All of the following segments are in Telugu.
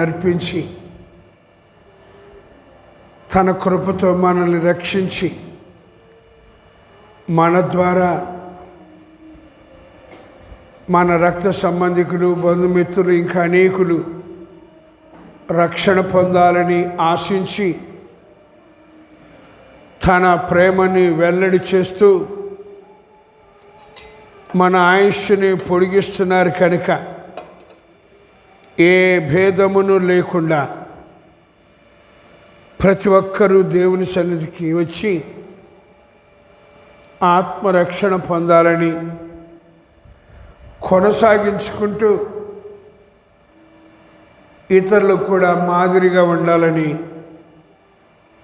అర్పించి తన కృపతో మనల్ని రక్షించి మన ద్వారా మన రక్త సంబంధికులు బంధుమిత్రులు ఇంకా అనేకులు రక్షణ పొందాలని ఆశించి తన ప్రేమని వెల్లడి చేస్తూ మన ఆయుష్ని పొడిగిస్తున్నారు కనుక ఏ భేదమును లేకుండా ప్రతి ఒక్కరూ దేవుని సన్నిధికి వచ్చి ఆత్మరక్షణ పొందాలని కొనసాగించుకుంటూ ఇతరులకు కూడా మాదిరిగా ఉండాలని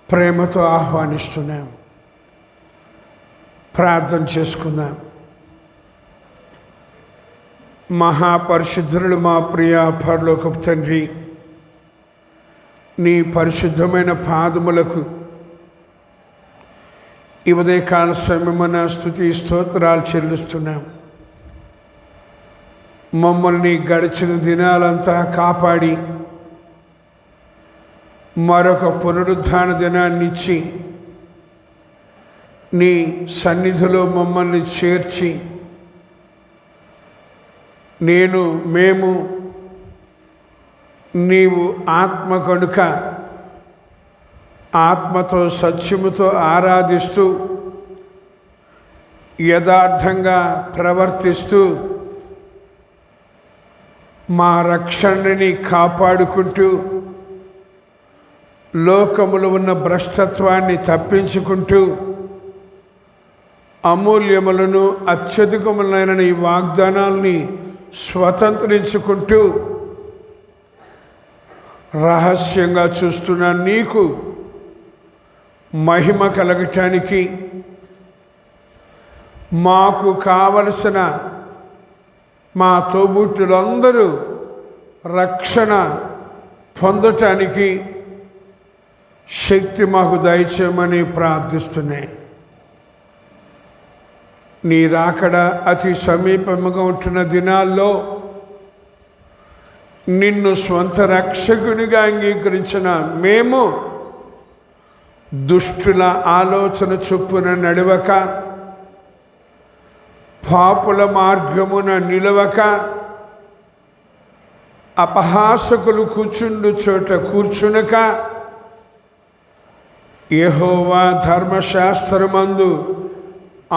ప్రేమతో ఆహ్వానిస్తున్నాం. ప్రార్థన చేసుకుందాం. మహాపరిశుద్ధుడు మా ప్రియ పరలోకపు తండ్రి, నీ పరిశుద్ధమైన పాదములకు ఈ ఉదయకాల సమయమున స్తుతి స్తోత్రాలు చెల్లిస్తున్నాం. మమ్మల్ని గడిచిన దినాలంతా కాపాడి మరొక పునరుద్ధాన దినాన్ని ఇచ్చి నీ సన్నిధిలో మమ్మల్ని చేర్చి మేము నీవు ఆత్మ కనుక ఆత్మతో సత్యముతో ఆరాధిస్తూ యథార్థంగా ప్రవర్తిస్తూ మా రక్షణని కాపాడుకుంటూ లోకములో ఉన్న భ్రష్టత్వాన్ని తప్పించుకుంటూ అమూల్యములను అత్యధికములైన ఈ వాగ్దానాల్ని స్వతంత్రించుకుంటూ రహస్యంగా చూస్తున్న నీకు మహిమ కలగటానికి మాకు కావలసిన మా తోబుట్టులందరూ రక్షణ పొందటానికి శక్తి మాకు దయచేయమని ప్రార్థిస్తున్నాయి. నీ రాకడ అతి సమీపముగా ఉంటున్న దినాల్లో నిన్ను స్వంత రక్షకునిగా అంగీకరించిన మేము దుష్టుల ఆలోచన చొప్పున నడవక, పాపుల మార్గమున నిలవక, అపహాసకులు కూర్చుండు చోట కూర్చునక, యెహోవా ధర్మశాస్త్రమందు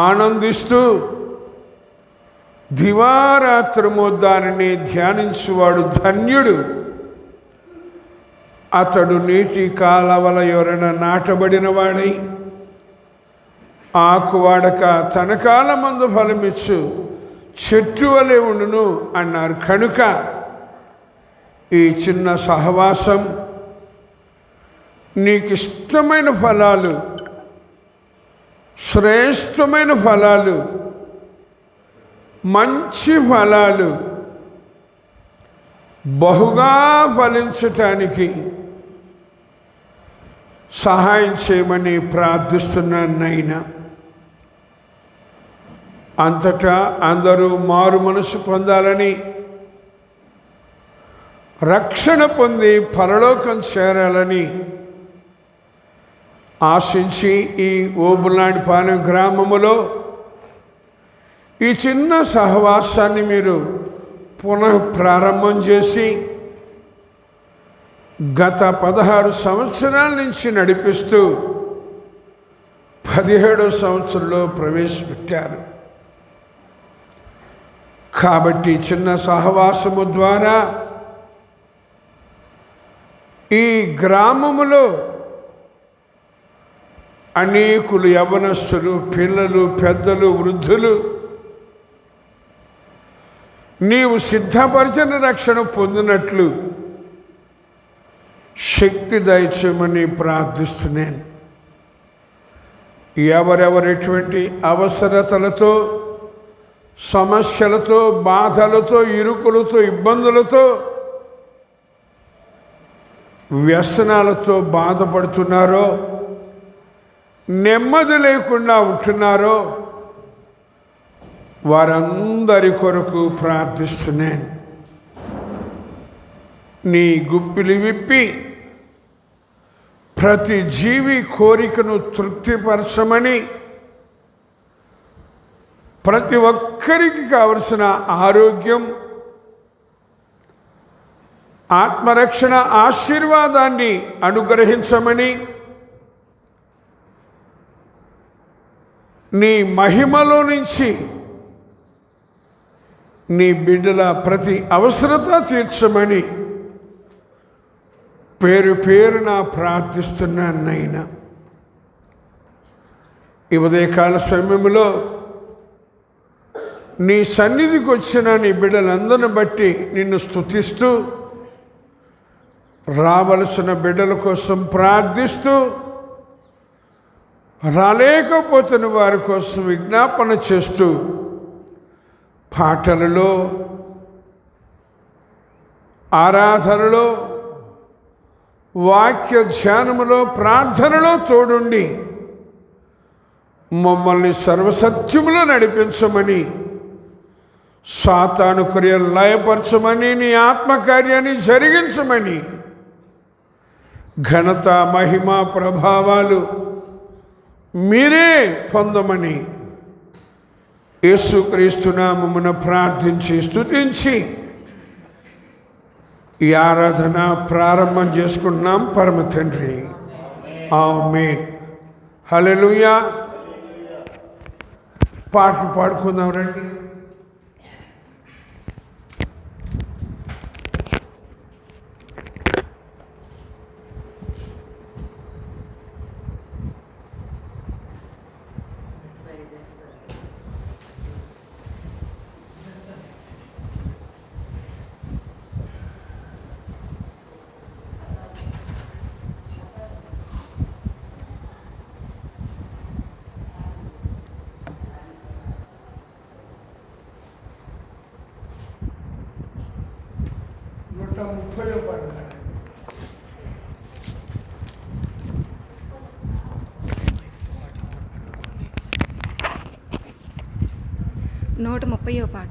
ఆనందిస్తూ దివారాత్రము దానిని ధ్యానించువాడు ధన్యుడు. అతడు నీటి కాలవల ఎవరైనా నాటబడిన వాడై ఆకువాడక తన కాలమందు ఫలమిచ్చు చెట్టు వలె ఉండును అన్నారు. కనుక ఈ చిన్న సహవాసం నీకు ఇష్టమైన ఫలాలు, శ్రేష్టమైన ఫలాలు, మంచి ఫలాలు బహుగా ఫలించటానికి సహాయం చేయమని ప్రార్థిస్తున్నాను నాయనా. అంతటా అందరూ మారు మనసు పొందాలని, రక్షణ పొంది పరలోకం చేరాలని ఆశించి ఈ ఓబులాంటిపాలెం గ్రామములో ఈ చిన్న సహవాసాన్ని మీరు పునః ప్రారంభం చేసి గత 16 సంవత్సరాల నుంచి నడిపిస్తూ 17వ సంవత్సరంలో ప్రవేశపెట్టారు. కాబట్టి చిన్న సహవాసము ద్వారా ఈ గ్రామములో అనేకులు యవ్వనస్తులు, పిల్లలు, పెద్దలు, వృద్ధులు నీవు సిద్ధపరిచిన రక్షణ పొందినట్లు శక్తి దయచేయమని ప్రార్థిస్తున్నాను. ఎవరెవరెటువంటి అవసరతలతో, సమస్యలతో, బాధలతో, ఇరుకులతో, ఇబ్బందులతో, వ్యసనాలతో బాధపడుతున్నారో, నెమ్మది లేకుండా ఉంటున్నారో వారందరి కొరకు ప్రార్థిస్తున్నాను. నీ గుప్పిలి విప్పి ప్రతి జీవి కోరికను తృప్తిపరచమని, ప్రతి ఒక్కరికి కావలసిన ఆరోగ్యం, ఆత్మరక్షణ ఆశీర్వాదాన్ని అనుగ్రహించమని, నీ మహిమలో నుంచి నీ బిడ్డల ప్రతి అవసరత తీర్చమని పేరు పేరున ప్రార్థిస్తున్నాను నాయనా. ఈ ఉదయకాల సమయంలో నీ సన్నిధికి వచ్చిన నీ బిడ్డలందరిని బట్టి నిన్ను స్తుతిస్తూ, రావలసిన బిడ్డల కోసం ప్రార్థిస్తూ, రాలేకపోతున్న వారి కోసం విజ్ఞాపన చేస్తూ, పాటలలో, ఆరాధనలో, వాక్య ధ్యానములో, ప్రార్థనలో తోడుండి మమ్మల్ని సర్వసత్యములో నడిపించమని, సాతాను క్రియలు లయపరచమని, నీ ఆత్మకార్యాన్ని జరిగించమని, ఘనత మహిమ ప్రభావాలు మీరే పొందమని యేసుక్రీస్తు నామమున ప్రార్థించి స్తుతించి ఈ ఆరాధన ప్రారంభం చేసుకుంటున్నాం. పరమ తండ్రి, ఆమేన్. హల్లెలూయా. పాటలు పాడుకుందాం రండి. నూట 30వ పాట.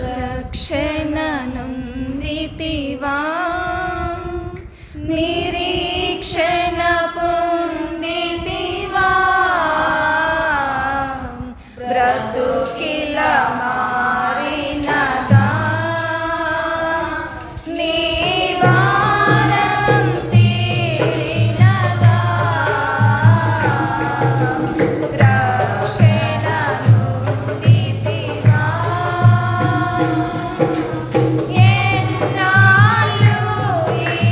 రక్షణ నొందితివా, నిరీక్షణ పొందితివా, బ్రతుకిల మారినదా, నివారం తీరినదా, ఎన్నాళ్ళు ఈ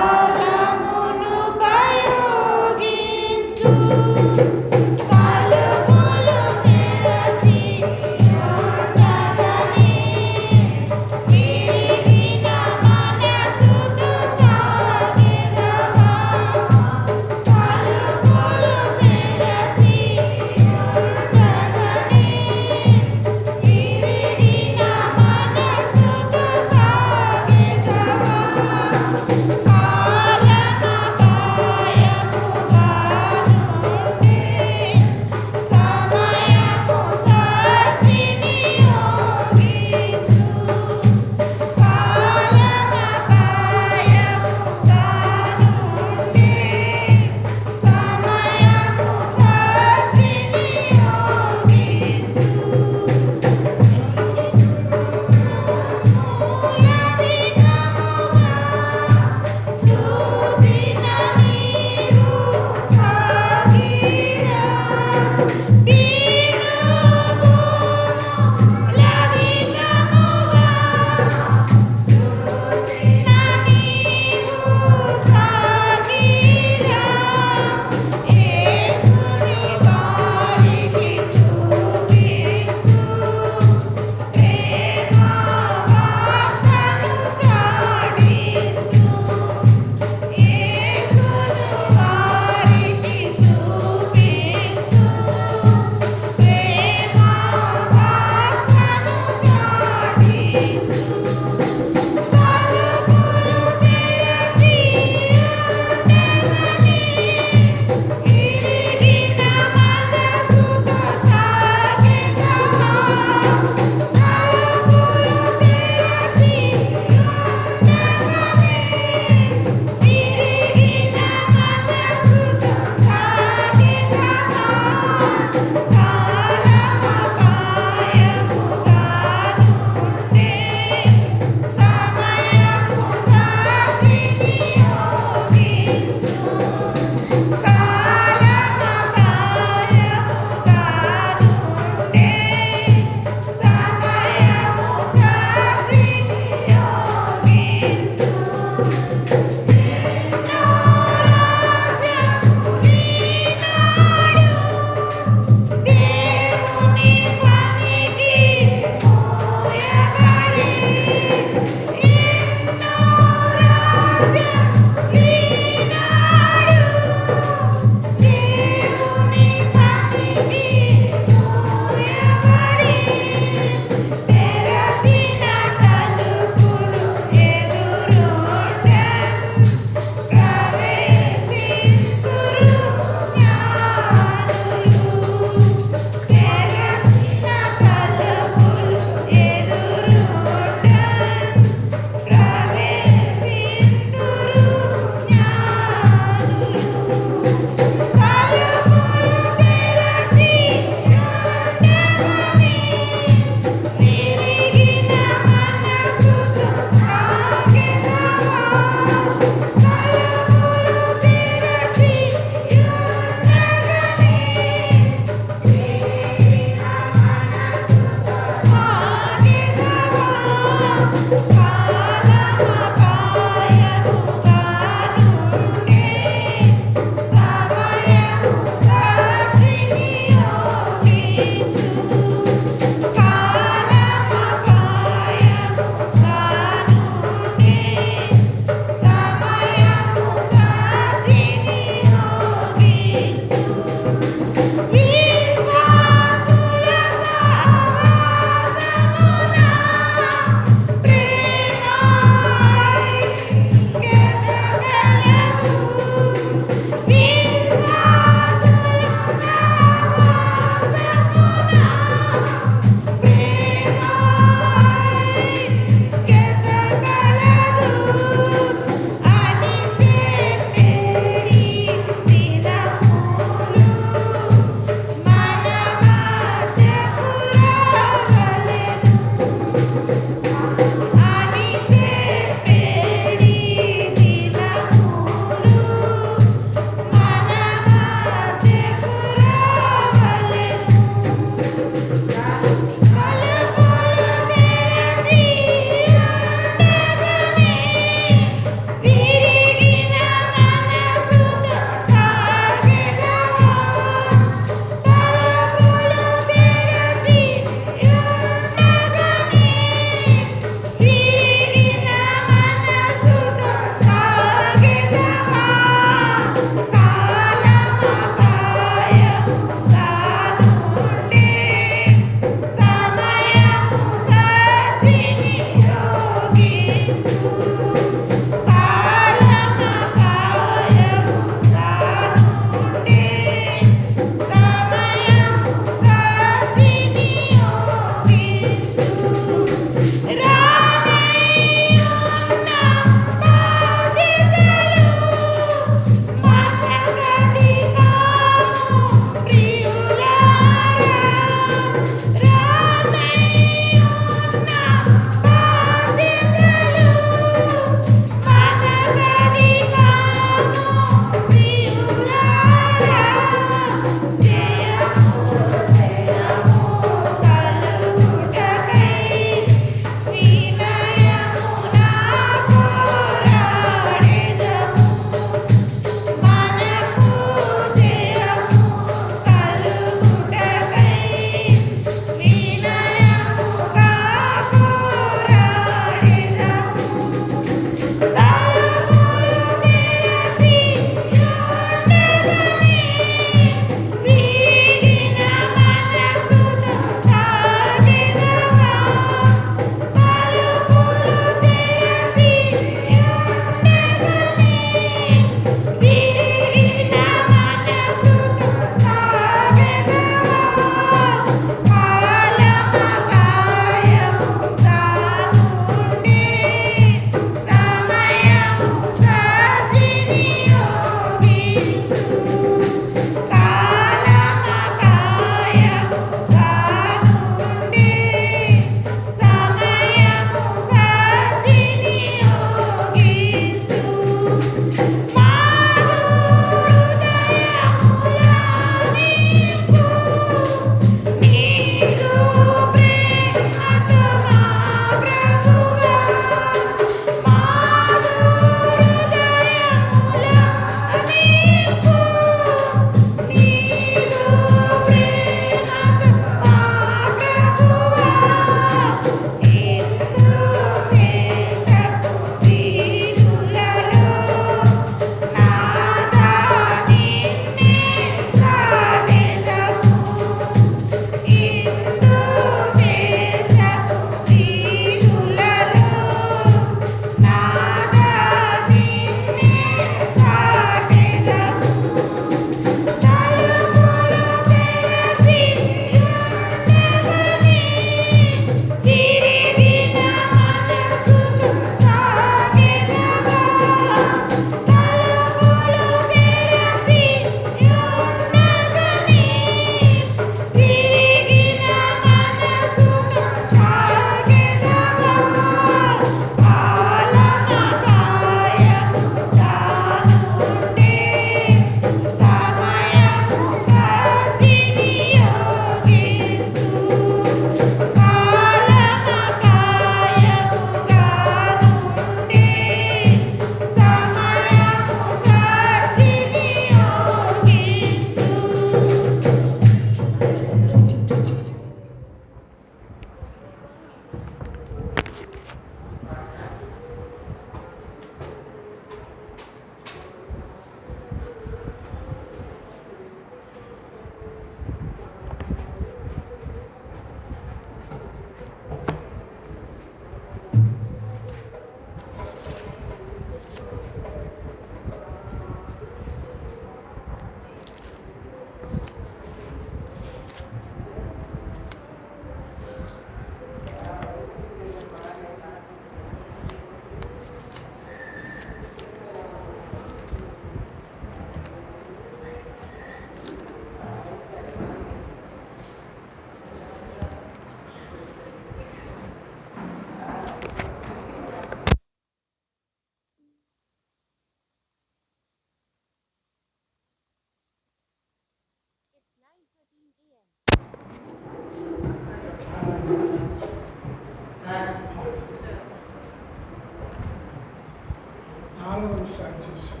ఆరాధన స్టార్ట్ చేశాం.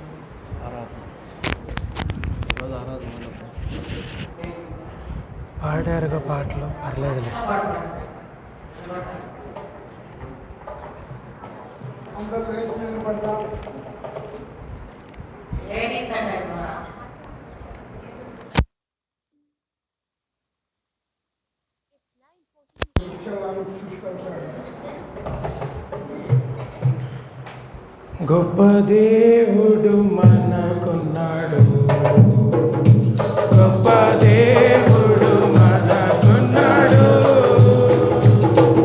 పాడారుగా పాటలు పర్లేదులే. అందరూ లేచి నిలబడదాం. వచ్చేవారు చూసుకుంటారు. గొప్ప దేవుడు మనకున్నాడు, గొప్ప దేవుడు మనకున్నాడు,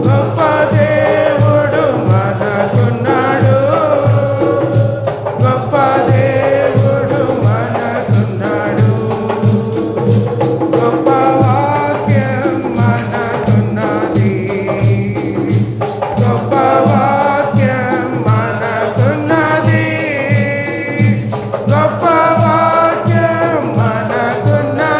గొప్ప దేవుడు మనకున్నాడు, గొప్ప దేవుడు మనకున్నాడు, గొప్ప వాక్యం మనకున్నది, గొప్ప వాక్యం మనకున్నది, గొప్ప వాక్యం మనకున్నది.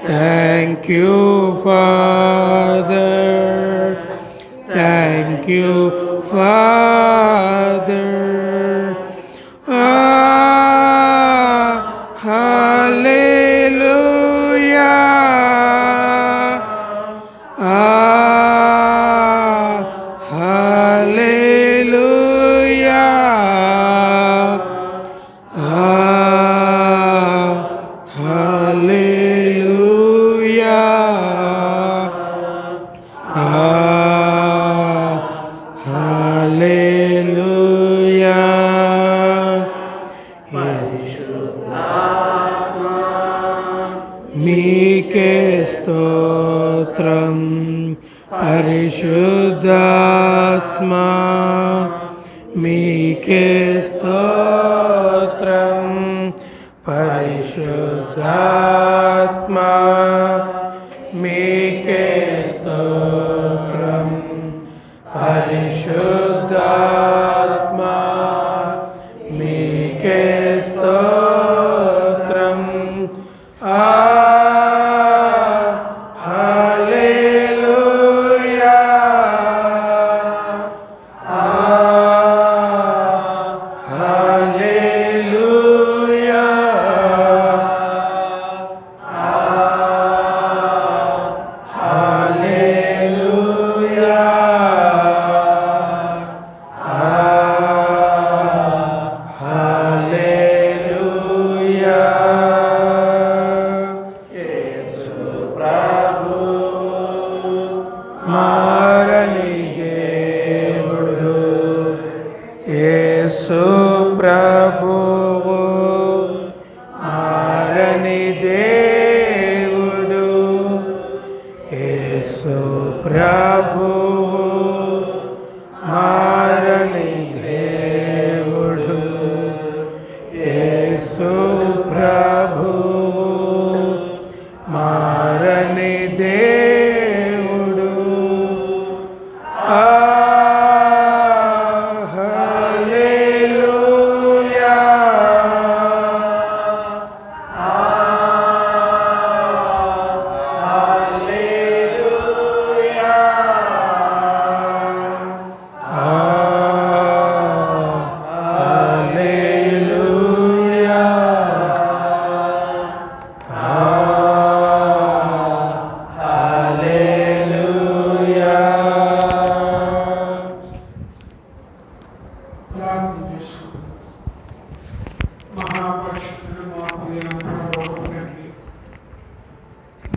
Thank you, Father. Thank you, Father. Hallelujah. Hallelujah. మీకే స్తోత్రం పరిశుద్ధాత్మా, మీకే స్తోత్రం పరిశుద్ధాత్మా, మీకే స్తోత్రం పరిశుద్ధాత్మా, మీకే స్తోత్రం. మారని దేవుడు యేసు ప్రభువు, మారని దేవుడు యేసు ప్రభువు, మారని దేవుడు యేసు ప్రభువు, మారని దేవుడు.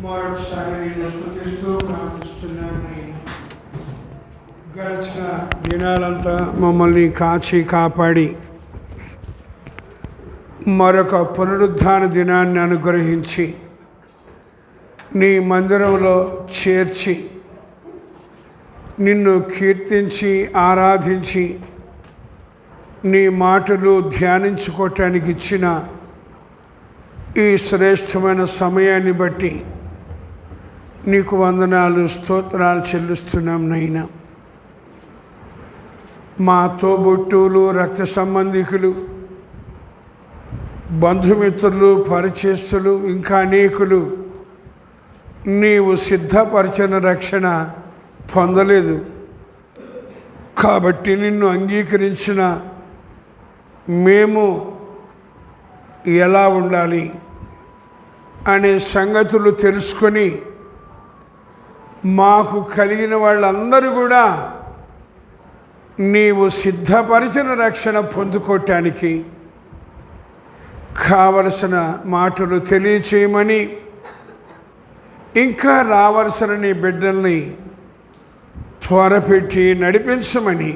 మరొకసారి నేను స్తుతిస్తూ ప్రార్థిస్తున్నాను. గడిచిన దినాలంతా మమ్మల్ని కాచి కాపాడి మరొక పునరుద్ధాన దినాన్ని అనుగ్రహించి నీ మందిరంలో చేర్చి నిన్ను కీర్తించి ఆరాధించి నీ మాటలు ధ్యానించుకోవటానికి ఇచ్చిన ఈ శ్రేష్టమైన సమయాన్ని బట్టి నీకు వందనాలు స్తోత్రాలు చెల్లిస్తున్నాం నైనా. మా తోబుట్టువులు, రక్త సంబంధికులు, బంధుమిత్రులు, పరిచయస్తులు, ఇంకా అనేకులు నీవు సిద్ధపరిచిన రక్షణ పొందలేదు. కాబట్టి నిన్ను అంగీకరించిన మేము ఎలా ఉండాలి అనే సంగతులు తెలుసుకొని మాకు కలిగిన వాళ్ళందరూ కూడా నీవు సిద్ధపరిచిన రక్షణ పొందుకోవటానికి కావలసిన మాటలు తెలియచేయమని, ఇంకా రావలసిన నీ బిడ్డల్ని త్వరపెట్టి నడిపించమని,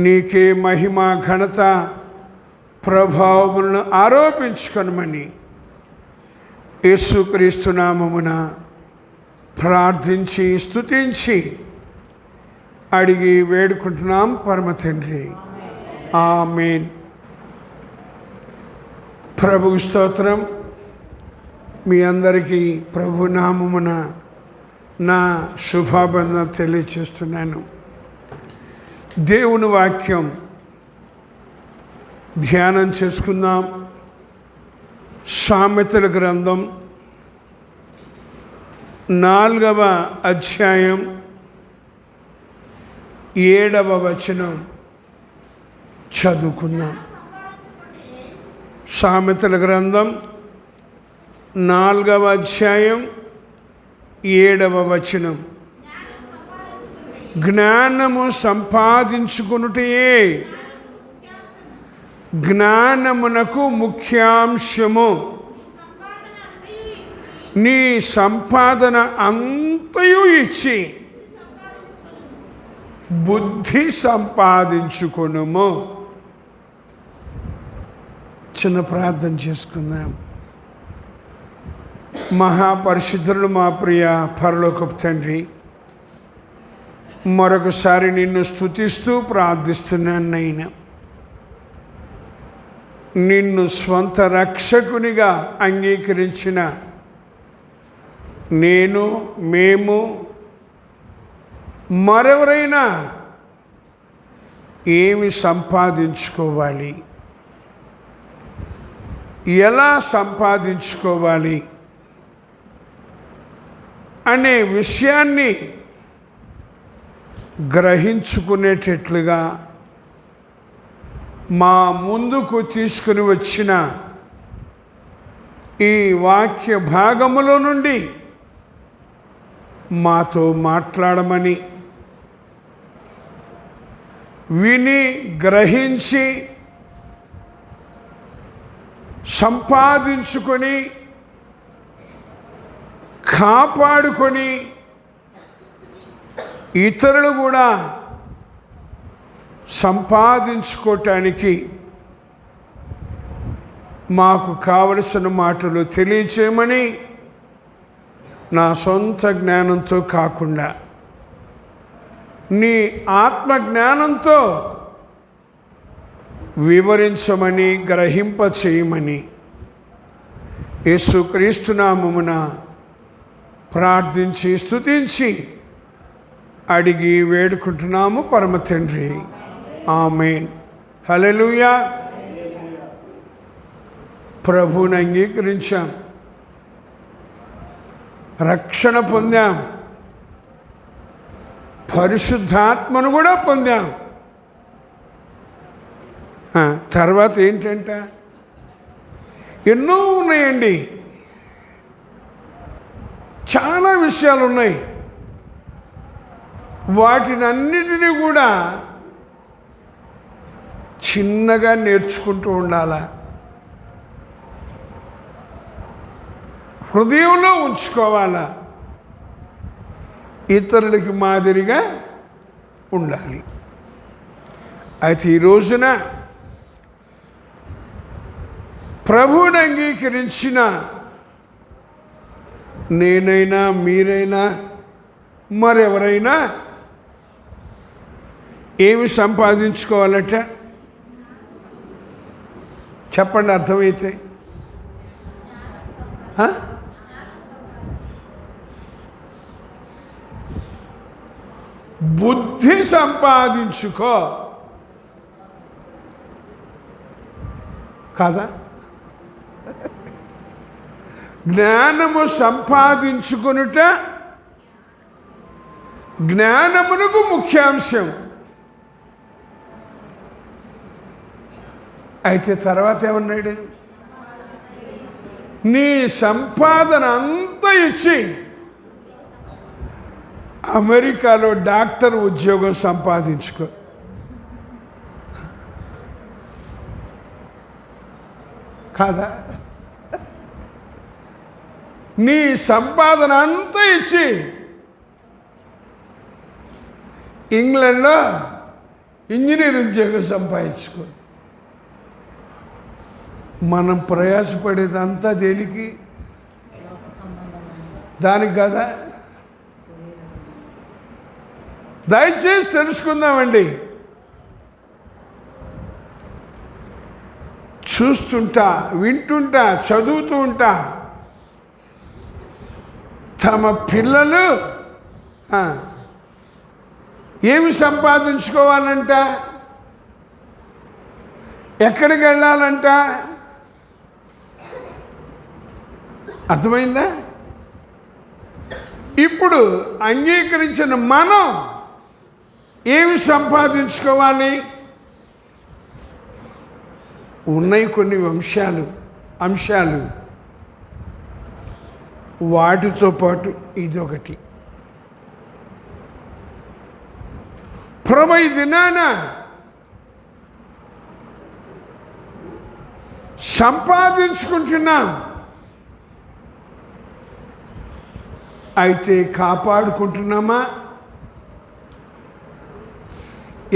నీకే మహిమ ఘనత ప్రభావములను ఆరోపించుకొనమని యేసుక్రీస్తు నామమున ప్రార్థించి స్తుతించి అడిగి వేడుకుంటున్నాం పరమ తండ్రి. ఆమేన్. ప్రభువు స్తోత్రం. మీ అందరికీ ప్రభు నామమున నా శుభాబంధం తెలియచేస్తున్నాను. దేవుని వాక్యం ధ్యానం చేసుకుందాం. సామెతల గ్రంథం 4వ అధ్యాయం 7వ వచనం చదువుకుందాం. సామెతల గ్రంథం 4వ అధ్యాయం 7వ వచనం. జ్ఞానము సంపాదించుకొనుటయే జ్ఞానమునకు ముఖ్యాంశము. నీ సంపాదన అంతయు ఇచ్చి బుద్ధి సంపాదించుకొనుము. చిన్న ప్రార్థన చేసుకుందాం. మహాపరిశుద్ధుడు మా ప్రియ పరలోకపు తండ్రి, మరొకసారి నిన్ను స్తుతిస్తూ ప్రార్థిస్తున్నాను నైనా. నిన్ను స్వంత రక్షకునిగా అంగీకరించిన నేను, మేము, మరెవరైనా ఏమి సంపాదించుకోవాలి, ఎలా సంపాదించుకోవాలి అనే విషయాన్ని గ్రహించుకునేటట్లుగా మా ముందుకు తీసుకుని వచ్చిన ఈ వాక్య భాగములో నుండి మాతో మాట్లాడమని, విని గ్రహించి సంపాదించుకొని కాపాడుకొని ఇతరులు కూడా సంపాదించుకోవటానికి మాకు కావలసిన మాటలు తెలియచేయమని, నా సొంత జ్ఞానంతో కాకుండా నీ ఆత్మ జ్ఞానంతో వివరించమని, గ్రహింప చేయమని యేసుక్రీస్తు నామమున ప్రార్థించి స్తుతించి అడిగి వేడుకుంటున్నాము పరమ తండ్రి. ఆమేన్. హల్లెలూయా. ప్రభువుని అంగీకరించాం, రక్షణ పొందాం, పరిశుద్ధాత్మను కూడా పొందాం. తర్వాత ఏంటంట, ఎన్నో ఉన్నాయండి, చాలా విషయాలు ఉన్నాయి. వాటినన్నిటినీ కూడా చిన్నగా నేర్చుకుంటూ ఉండాలా, హృదయంలో ఉంచుకోవాలా, ఇతరులకి మాదిరిగా ఉండాలి. అయితే ఈ రోజున ప్రభువుని అంగీకరించిన నేనైనా మీరైనా మరెవరైనా ఏమి సంపాదించుకోవాలట చెప్పండి, అర్థమైతే. బుద్ధి సంపాదించుకో కాదా? జ్ఞానము సంపాదించుకొనుట జ్ఞానమునకు ముఖ్యాంశం. అయితే తర్వాత ఏమన్నాడు, నీ సంపాదన అంతా ఇచ్చి అమెరికాలో డాక్టర్ ఉద్యోగం సంపాదించుకో. కాదా? నీ సంపాదన అంతా ఇచ్చి ఇంగ్లాండ్లో ఇంజనీర్ ఉద్యోగం సంపాదించుకో. మనం ప్రయాసపడేదంతా దేనికి? దానికి కదా. దయచేసి తెలుసుకుందామండి. చూస్తుంటా, వింటుంటా, చదువుతూ ఉంటా, తమ పిల్లలు ఏమి సంపాదించుకోవాలంట, ఎక్కడికి వెళ్ళాలంట, అర్థమైందా? ఇప్పుడు అంగీకరించిన మనం ఏమి సంపాదించుకోవాలి? ఉన్నాయి కొన్ని అంశాలు వాటితో పాటు ఇదొకటి. ప్రభు ఈ దినాన సంపాదించుకుంటున్నాం, అయితే కాపాడుకుంటున్నామా?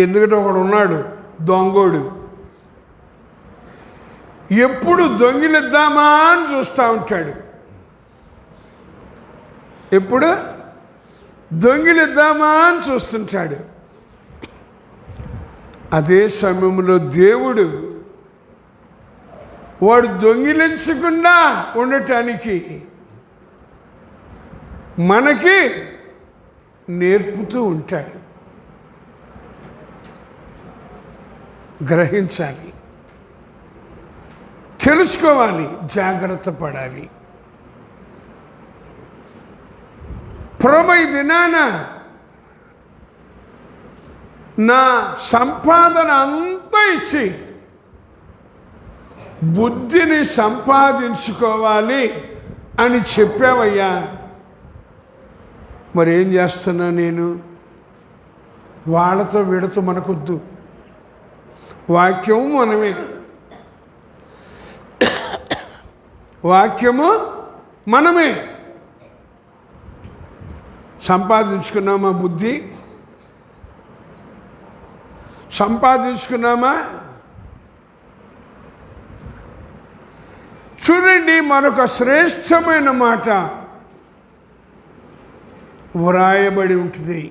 ఎందుకంటే ఒకడు ఉన్నాడు దొంగోడు, ఎప్పుడు దొంగిలిద్దామా అని చూస్తూ ఉంటాడు. ఎప్పుడు దొంగిలిద్దామా అని చూస్తుంటాడు. అదే సమయంలో దేవుడు వాడు దొంగిలించకుండా ఉండటానికి మనకి నేర్పుతూ ఉంటాడు. గ్రహించాలి, తెలుసుకోవాలి, జాగ్రత్త పడాలి. ప్రభు ఈ దినాన నా సంపాదన అంతా ఇచ్చి బుద్ధిని సంపాదించుకోవాలి అని చెప్పావయ్యా, మరి ఏం చేస్తున్నా నేను? వాళ్ళతో వీళ్ళతో మనకొద్దు, వాక్యము మనమే, వాక్యము మనమే. సంపాదించుకున్నామా బుద్ధి? సంపాదించుకున్నామా? చూడండి, మరొక శ్రేష్టమైన మాట వ్రాయబడి ఉంటుంది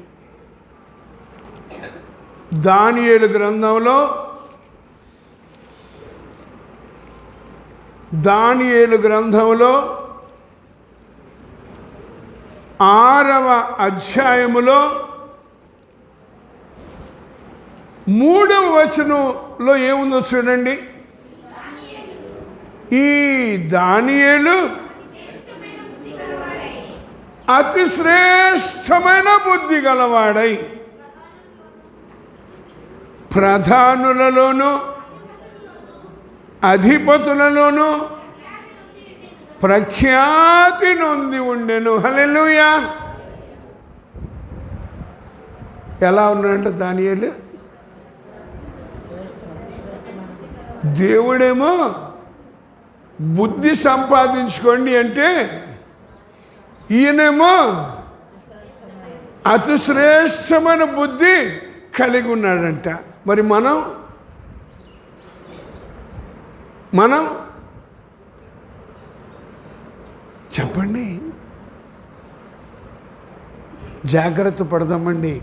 దానియేలు గ్రంథంలో. దానియేలు గ్రంథంలో 6వ అధ్యాయములో 3వ వచనంలో ఏముందో చూడండి. ఈ దానియేలు అతి శ్రేష్టమైన బుద్ధి గలవాడై ప్రధానులలోనూ అధిపతులలోనూ ప్రఖ్యాతి నొంది ఉండెను. హల్లెలూయా. ఎలా ఉన్నాడంటే దానియేలు, దేవుడేమో బుద్ధి సంపాదించుకోండి అంటే ఈయనేమో అతి శ్రేష్టమైన బుద్ధి కలిగి ఉన్నాడంట. మరి మనం చెప్పండి, జాగ్రత్త పడదామండి.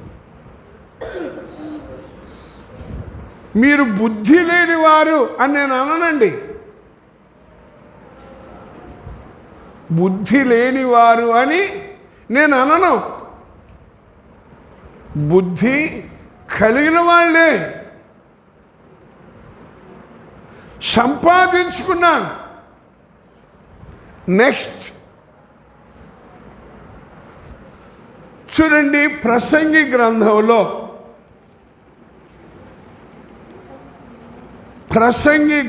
మీరు బుద్ధి లేని వారు అని నేను అననండి. బుద్ధి లేనివారు అని నేను అనను. బుద్ధి కలిగిన వాళ్ళే. సంపాదించుకున్నా. నెక్స్ట్ చూడండి, ప్రసంగి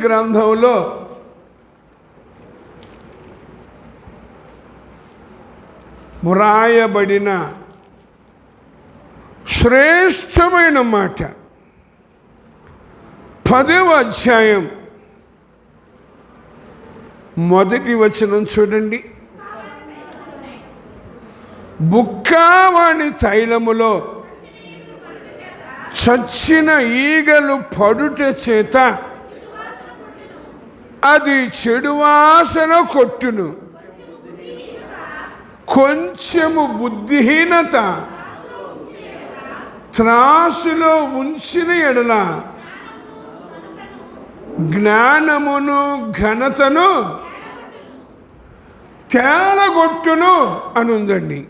గ్రంథంలో వ్రాయబడిన శ్రేష్టమైన మాట 10వ అధ్యాయం 1వ వచనం చూడండి. బుక్కావాణి తైలములో చచ్చిన ఈగలు పడుట చేత అది చెడు వాసన కొట్టును. కొంచెము బుద్ధిహీనత త్రాసులో ఉంచిన ఎడల జ్ఞానమును ఘనతను తేలగొట్టును అని ఉందండి.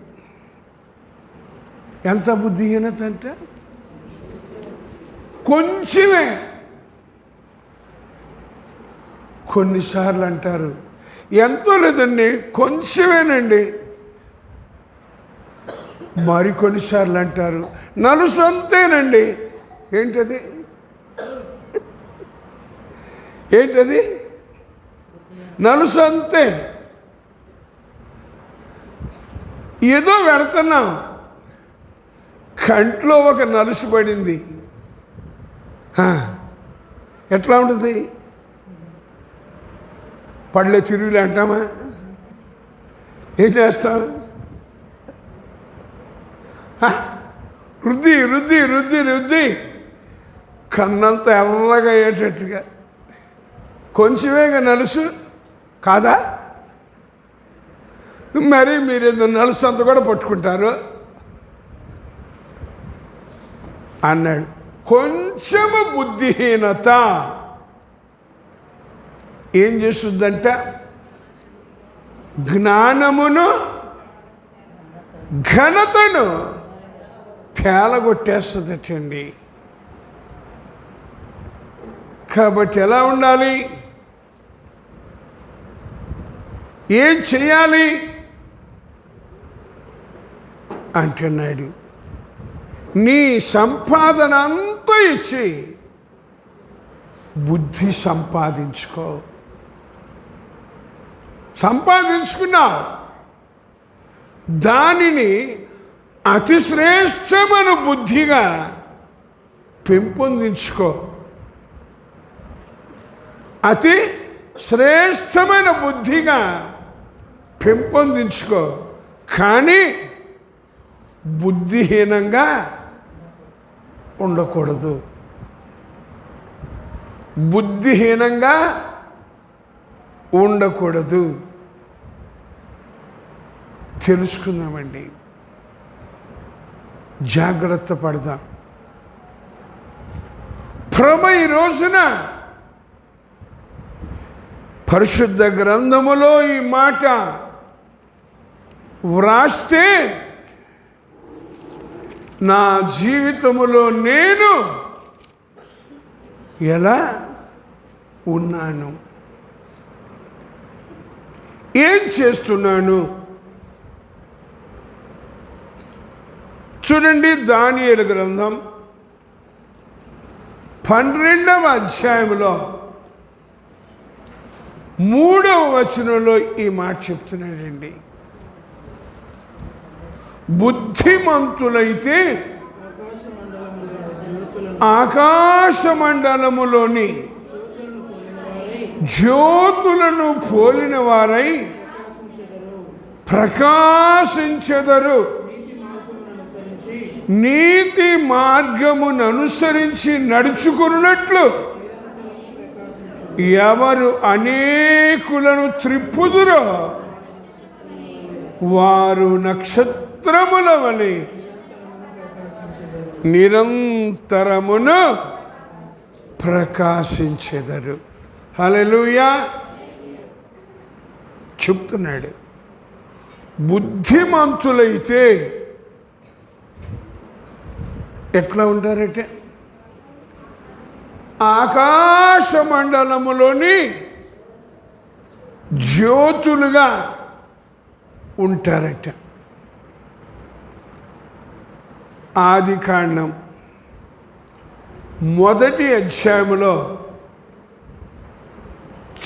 ఎంత బుద్ధిహీనత అంటే కొంచెమే. కొన్నిసార్లు అంటారు, ఎంతో లేదండి, కొంచెమేనండి. మరికొన్నిసార్లు అంటారు నలుసు అంతేనండి. ఏంటది? ఏంటది? నలుసు అంతే. ఏదో పెడుతున్నాం, కంట్లో ఒక నలుసు పడింది, ఎట్లా ఉంటుంది? పళ్ళే చిరువులు అంటామా? ఏం చేస్తాం? రుద్ది రుద్ది రుద్ది రుద్ది కన్నంత ఎర్రగా అయ్యేటట్టుగా. కొంచెమేగా నలుసు కాదా? మరి మీరు ఏదో నలుసు అంత కూడా పట్టుకుంటారు అన్నాడు. కొంచెము బుద్ధిహీనత ఏం చేస్తుందంట? జ్ఞానమును ఘనతను తేలగొట్టేస్తుందటండి. కాబట్టి ఎలా ఉండాలి? ఏం చేయాలి అంటున్నాడు. నీ సంపాదన అంతా ఇచ్చి బుద్ధి సంపాదించుకో. సంపాదించుకున్నావు, దానిని అతి శ్రేష్టమైన బుద్ధిగా పెంపొందించుకో. అతి శ్రేష్టమైన బుద్ధిగా పెంపొందించుకో. కానీ బుద్ధిహీనంగా ఉండకూడదు. బుద్ధిహీనంగా ఉండకూడదు. తెలుసుకుందామండి, జాగ్రత్త పడదాం. ప్రభు ఈ రోజున పరిశుద్ధ గ్రంథములో ఈ మాట వ్రాస్తే నా జీవితములో నేను ఎలా ఉన్నాను, ఏం చేస్తున్నాను? చూడండి, దానియేలు గ్రంథం 12వ అధ్యాయంలో 3వ వచనంలో ఈ మాట చెప్తున్నాడండి. బుద్ధిమంతులైతే ఆకాశమండలములోని జ్యోతులను పోలిన వారై ప్రకాశించెదరు. నీతి మార్గమును అనుసరించి నడుచుకున్నట్లు ఎవరు అనేకులను త్రిప్పుదురో వారు నక్షత్రముల వలె నిరంతరమును ప్రకాశించెదరు. హల్లెలూయా చెప్తున్నాడు. బుద్ధిమంతులైతే ఎట్లా ఉంటారంటే ఆకాశ మండలములోని జ్యోతులుగా ఉంటారట. ఆదికాండం 1వ అధ్యాయంలో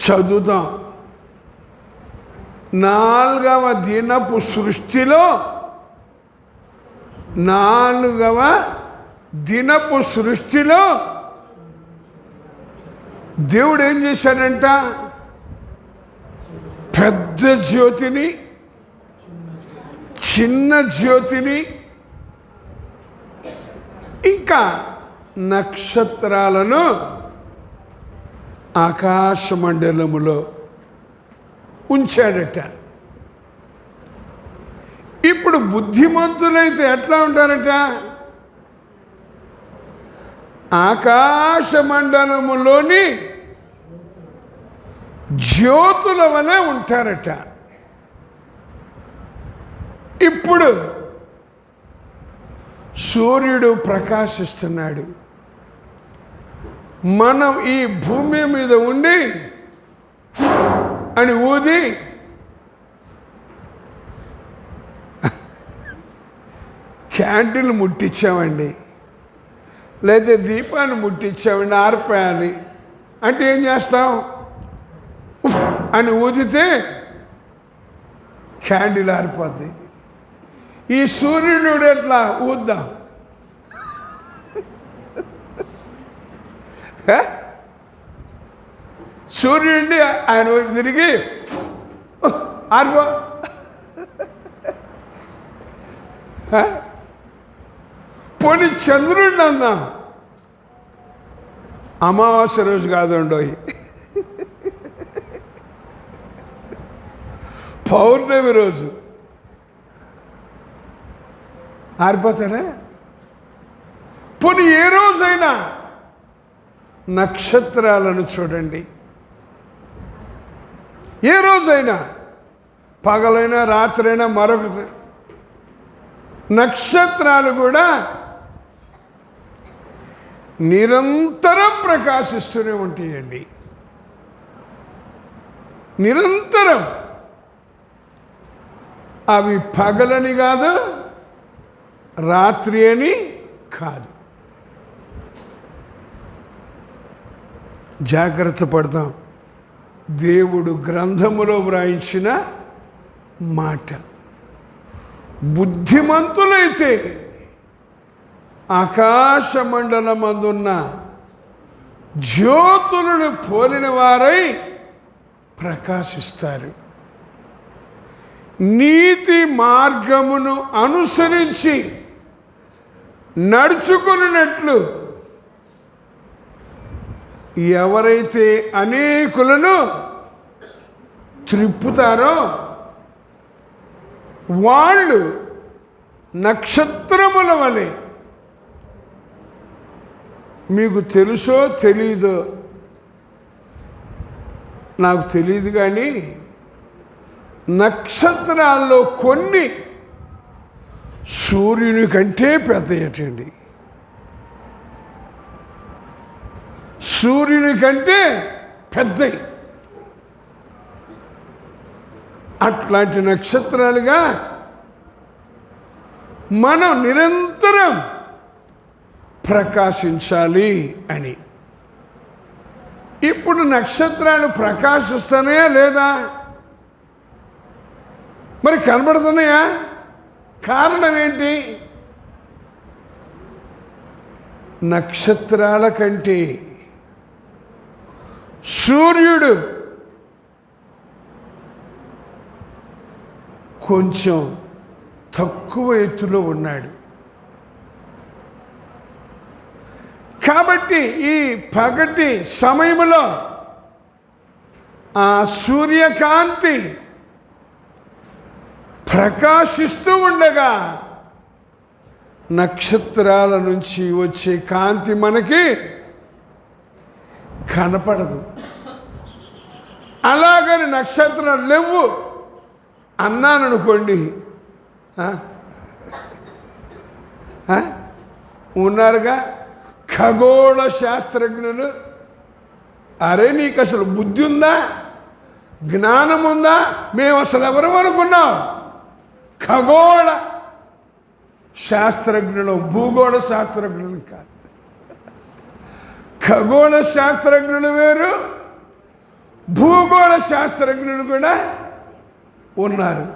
చదువుదాం. 4వ దినపు సృష్టిలో 4వ దినపు సృష్టిలో దేవుడు ఏం చేశాడంట? పెద్ద జ్యోతిని, చిన్న జ్యోతిని, ఇంకా నక్షత్రాలను ఆకాశ మండలములో ఉంచాడట. ఇప్పుడు బుద్ధిమంతులైతే ఎట్లా ఉంటారట? ఆకాశ మండలములోని జ్యోతుల వలె ఉంటారట. ఇప్పుడు సూర్యుడు ప్రకాశిస్తున్నాడు. మనం ఈ భూమి మీద ఉండి అని ఊది క్యాండిల్ ముట్టించామండి, లేదా దీపాన్ని ముట్టించామండి, ఆరిపోయాలి అంటే ఏం చేస్తాం? అని ఊదితే క్యాండిల్ ఆరిపోద్ది. ఈ సూర్యుడు ఎట్లా ఊద్దాం? సూర్యుడిని ఆయన తిరిగి ఆరిపో. పోనీ చంద్రుడిని అందాం, అమావాస్య రోజు కాదండోయ్, పౌర్ణమి రోజు ఆరిపోతాడా? పోనీ ఏ రోజైనా నక్షత్రాలను చూడండి, ఏ రోజైనా, పగలైనా రాత్రైనా మరొకటి, నక్షత్రాలు కూడా నిరంతరం ప్రకాశిస్తూనే ఉంటాయండి. నిరంతరం. అవి పగలని కాదు, రాత్రి అని కాదు. జాగ్రత్త పడతాం. దేవుడు గ్రంథములో వ్రాయించిన మాట. బుద్ధిమంతులైతే ఆకాశ మండలమందున్న జ్యోతులను పోలిన వారై ప్రకాశిస్తారు. నీతి మార్గమును అనుసరించి నడుచుకున్నట్లు ఎవరైతే అనేకులను త్రిప్పుతారో వాళ్ళు నక్షత్రముల వలె. మీకు తెలుసో తెలీదో నాకు తెలియదు, కానీ నక్షత్రాల్లో కొన్ని సూర్యుని కంటే పెద్దయటండి. సూర్యుని కంటే పెద్దవి. అట్లాంటి నక్షత్రాలుగా మనం నిరంతరం ప్రకాశించాలి అని. ఇప్పుడు నక్షత్రాలు ప్రకాశిస్తున్నాయా లేదా? మరి కనబడుతున్నాయా? కారణం ఏంటి? నక్షత్రాల కంటే సూర్యుడు కొంచెం తక్కువ ఎత్తులో ఉన్నాడు. కాబట్టి ఈ పగటి సమయంలో ఆ సూర్యకాంతి ప్రకాశిస్తూ ఉండగా నక్షత్రాల నుంచి వచ్చే కాంతి మనకి కనపడదు. అలాగని నక్షత్రాలు లేవు అన్నాననుకోండి, ఉన్నారుగా ఖగోళ శాస్త్రజ్ఞులు. అరే నీకు అసలు బుద్ధి ఉందా, జ్ఞానం ఉందా? మేము అసలు ఎవరు అనుకున్నాం? ఖగోళ శాస్త్రజ్ఞులు, భూగోళ శాస్త్రజ్ఞులు కాదు. ఖగోళ శాస్త్రజ్ఞులు వేరు, భూగోళ శాస్త్రజ్ఞులు కూడా ఉన్నారు.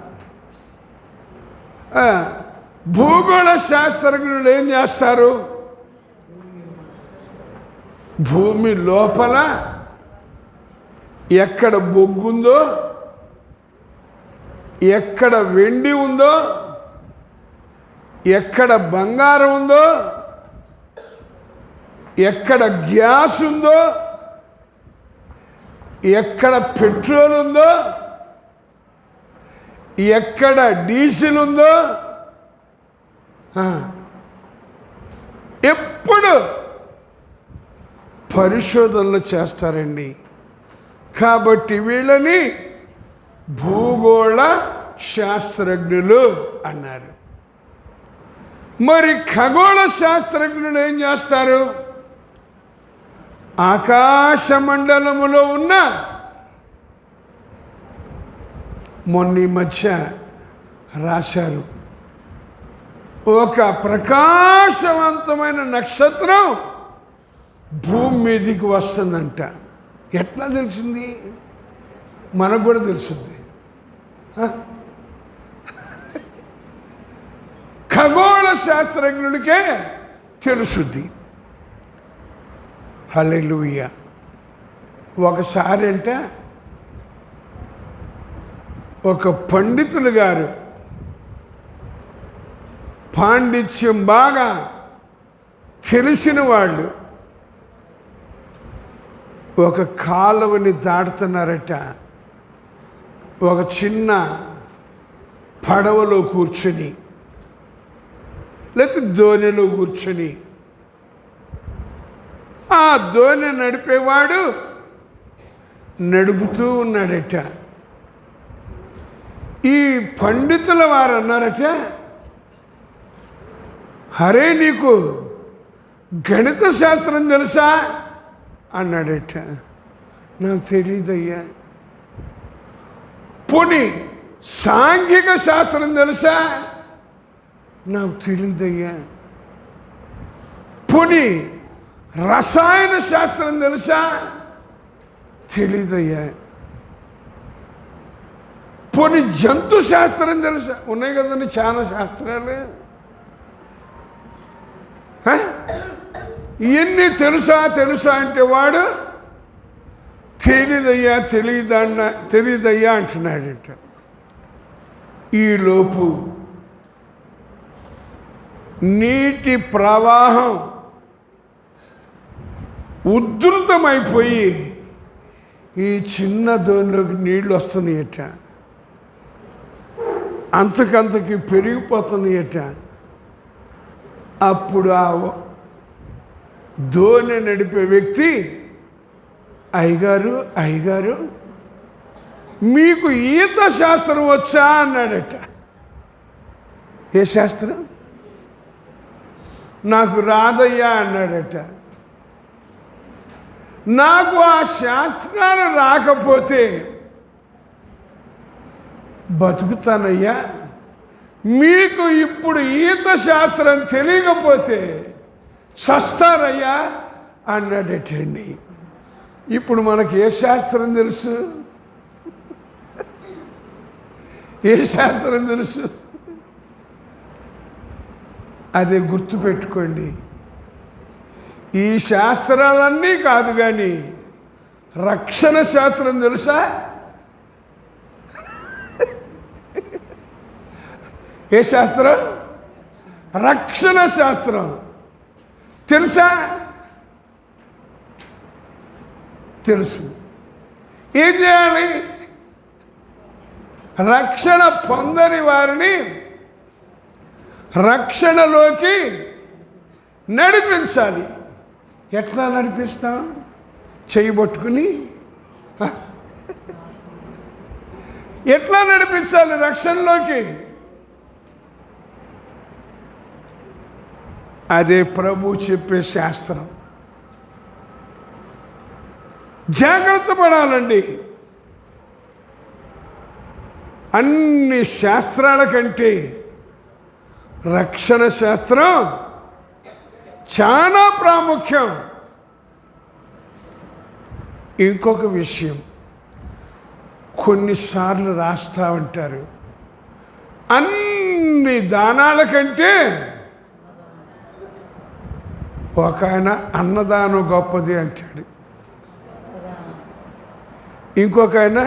భూగోళ శాస్త్రజ్ఞులు ఏం చేస్తారు? భూమి లోపల ఎక్కడ బొగ్గుందో, ఎక్కడ వెండి ఉందో, ఎక్కడ బంగారం ఉందో, ఎక్కడ గ్యాస్ ఉందో, ఎక్కడ పెట్రోల్ ఉందో, ఎక్కడ డీజిల్ ఉందో ఎప్పుడు పరిశోధనలు చేస్తారండి. కాబట్టి వీళ్ళని భూగోళ శాస్త్రజ్ఞులు అన్నారు. మరి ఖగోళ శాస్త్రజ్ఞులు ఏం చేస్తారు? ఆకాశ మండలములో ఉన్న మొన్న ఈ మధ్య రాశారు, ఒక ప్రకాశవంతమైన నక్షత్రం భూమి మీదకి వస్తుందంట. ఎట్లా తెలిసింది? మనకు కూడా తెలుస్తుంది. ఖగోళ శాస్త్రజ్ఞుడికే తెలుసుద్ది. హల్లెలూయా. ఒకసారి అంటే ఒక పండితులు గారు పాండిత్యం బాగా తెలిసిన వాళ్ళు ఒక కాలువని దాటుతున్నారట. ఒక చిన్న పడవలో కూర్చొని లేకపోతే దోణిలో కూర్చొని, ఆ దోణి నడిపేవాడు నడుపుతూ ఉన్నాడట. ఈ పండితుల వారు అన్నారట, అరే నీకు గణిత శాస్త్రం తెలుసా అన్నాడట. నాకు తెలియదయ్యా. పోనీ సాంఘిక శాస్త్రం తెలుసా? నాకు తెలియదయ్యా. పోనీ రసాయన శాస్త్రం తెలుసా? తెలీదయ్యా. పోనీ జంతు శాస్త్రం తెలుసా? ఉన్నాయి కదండి చాలా శాస్త్రాలు. ఇవన్నీ తెలుసా అంటే వాడు తెలియదయ్యా అంటున్నాడట. ఈలోపు నీటి ప్రవాహం ఉధృతమైపోయి ఈ చిన్న దోణిలోకి నీళ్ళు వస్తున్నాయట. అంతకంతకి పెరిగిపోతున్నాయట. అప్పుడు ఆ దోణి నడిపే వ్యక్తి, అయ్యగారు మీకు ఈత శాస్త్రం వచ్చా అన్నాడట. ఏ శాస్త్రం? నాకు రాదయ్యా అన్నాడట. నాకు ఆ శాస్త్రాలు రాకపోతే బతుకుతానయ్యా, మీకు ఇప్పుడు ఈత శాస్త్రం తెలియకపోతే చస్తారయ్యా అన్నాడటండి. ఇప్పుడు మనకి ఏ శాస్త్రం తెలుసు? ఏ శాస్త్రం తెలుసు? అదే గుర్తుపెట్టుకోండి. ఈ శాస్త్రాలన్నీ కాదు కానీ రక్షణ శాస్త్రం తెలుసా? ఏ శాస్త్రం? రక్షణ శాస్త్రం తెలుసా? తెలుసు. ఏం చేయాలి? రక్షణ పొందని వారిని రక్షణలోకి నడిపించాలి. ఎట్లా నడిపిస్తాం? చేయబట్టుకుని. ఎట్లా నడిపించాలి రక్షణలోకి? అదే ప్రభు చెప్పే శాస్త్రం. జాగ్రత్త పడాలండి. అన్ని శాస్త్రాల కంటే రక్షణ శాస్త్రం చాలా ప్రాముఖ్యం. ఇంకొక విషయం, కొన్నిసార్లు రాస్తా ఉంటారు, అన్ని దానాల కంటే ఒక ఆయన అన్నదానం గొప్పది అంటాడు. ఇంకొక ఆయన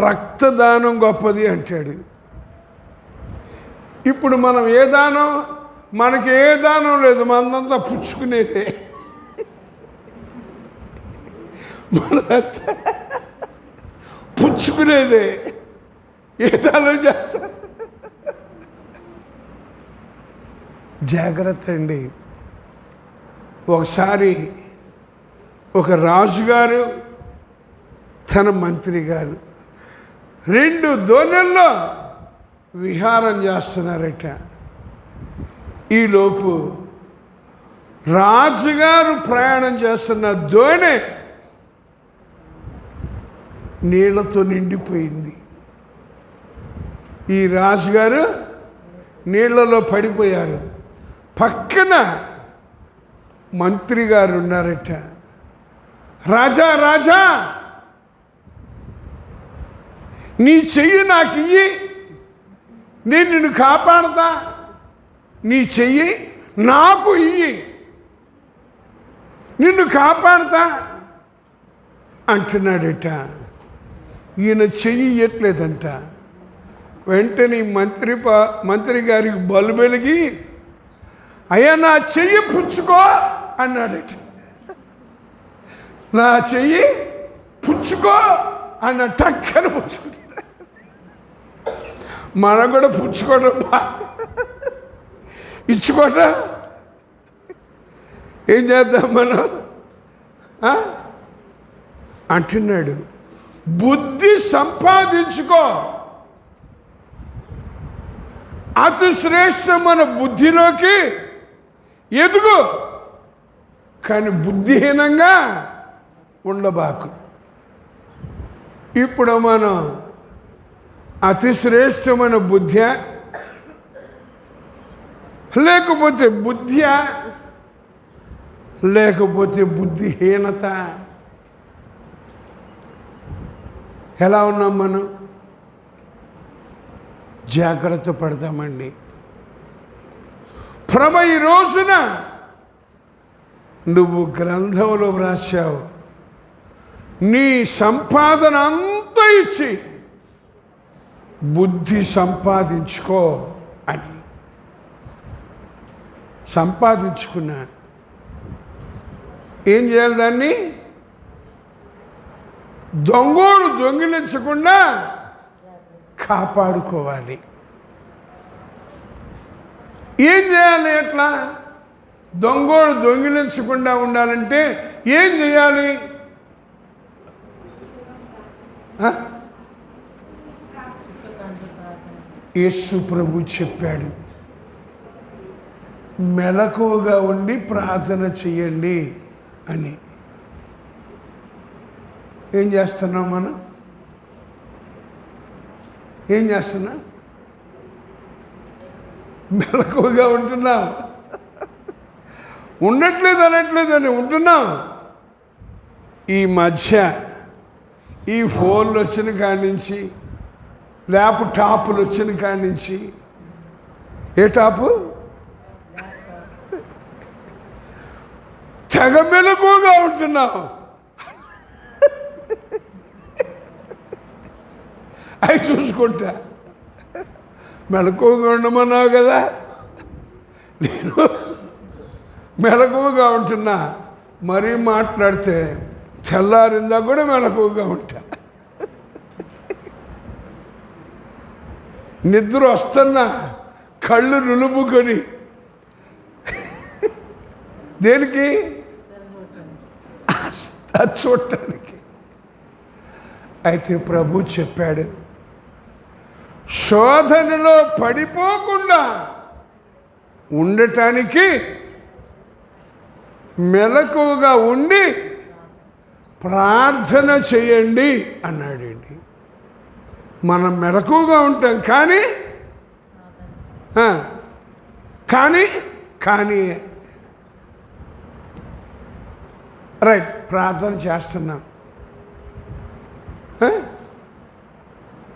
రక్తదానం గొప్పది అంటాడు. ఇప్పుడు మనం ఏ దానం? మనకి ఏ దానం లేదు, మనంతా పుచ్చుకునేదే. మనదంతా పుచ్చుకునేదే. ఏ దానం చేస్తా? జాగ్రత్త అండి. ఒకసారి ఒక రాజుగారు తన మంత్రి గారు 2 దోణెల్లో విహారం చేస్తున్నారట. ఈలోపు రాజుగారు ప్రయాణం చేస్తున్న దోణి నీళ్లతో నిండిపోయింది. ఈ రాజుగారు నీళ్ళలో పడిపోయారు. పక్కన మంత్రి గారు ఉన్నారట. రాజా రాజా, నీ చెయ్యి నాకు ఇయ్యి, నేను నిన్ను కాపాడతా, నీ చెయ్యి నాకు ఇయ్యి, నిన్ను కాపాడతా అంటున్నాడట. ఈయన చెయ్యి ఇయ్యట్లేదంట. వెంటనే మంత్రి గారికి బలు వెలిగి, అయ్యా నా చెయ్యి పుచ్చుకో అన్నాడట. నా చెయ్యి పుచ్చుకో అన్న టక్కన పుచ్చుకో. మనం కూడా పుచ్చుకోవడం ఇచ్చుకోవటం ఏం చేద్దాం మనం అంటున్నాడు. బుద్ధి సంపాదించుకో, అతి శ్రేష్టమైన బుద్ధిలోకి ఎదుగు, కానీ బుద్ధిహీనంగా ఉండబాకు. ఇప్పుడు మనం అతి శ్రేష్టమైన బుద్ధి లేకపోతే బుద్ధ్యా లేకపోతే బుద్ధిహీనత? ఎలా ఉన్నాం మనం? జాగ్రత్త పడతామండి. ప్రభు ఈ రోజున నువ్వు గ్రంథంలో వ్రాసావు, నీ సంపాదన అంతా ఇచ్చి బుద్ధి సంపాదించుకో అని. సంపాదించుకున్నా ఏం చేయాలి? దాన్ని దొంగోడు దొంగిలించకుండా కాపాడుకోవాలి. ఏం చేయాలి? ఎట్లా దొంగోడు దొంగిలించకుండా ఉండాలంటే ఏం చేయాలి? యేసు ప్రభు చెప్పాడు, మెలకువగా ఉండి ప్రార్థన చెయ్యండి అని. ఏం చేస్తున్నాం మనం? ఏం చేస్తున్నాం? మెలకువగా ఉంటున్నాం. అనట్లేదని ఉంటున్నాం. ఈ మధ్య ఈ ఫోన్లు వచ్చిన కాడి నుంచి, ల్యాప్టాప్లు వచ్చిన కాడి నుంచి, ఏ టాపు తెగ మెలకువగా ఉంటున్నాం. అవి చూసుకుంటా. మెలకువగా ఉండమన్నావు కదా, నేను మెలకువగా ఉంటున్నా. మరీ మాట్లాడితే తెల్లారిందా కూడా మెలకువగా ఉంటా. నిద్ర వస్తున్నా కళ్ళు నులుపుకొని. దేనికి? అది చూడటానికి. అయితే ప్రభు చెప్పాడు, శోధనలో పడిపోకుండా ఉండటానికి మెలకువగా ఉండి ప్రార్థన చేయండి అన్నాడండి. మనం మెలకువగా ఉంటాం, కానీ రైట్ ప్రార్థన చేస్తున్నాం.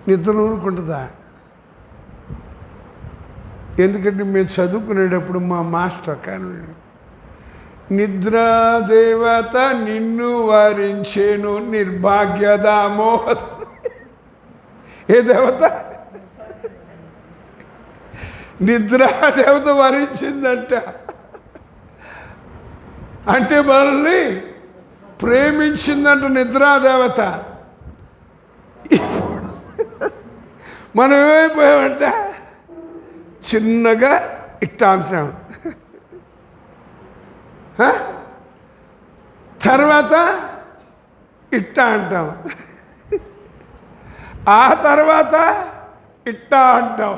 నిద్ర ఊరుకుంటుందా? ఎందుకంటే మేము చదువుకునేటప్పుడు మా మాస్టర్ కానీ, నిద్రా దేవత నిన్ను వరించేను నిర్భాగ్యదామో. ఏ దేవత? నిద్రా దేవత వరించిందంట. అంటే మనల్ని ప్రేమించిందంట నిద్రాదేవత. మనం ఏమైపోయామంట? చిన్నగా ఇట్టా అంటున్నాం, తర్వాత ఇట్టా అంటాం, ఆ తర్వాత ఇట్టా అంటాం.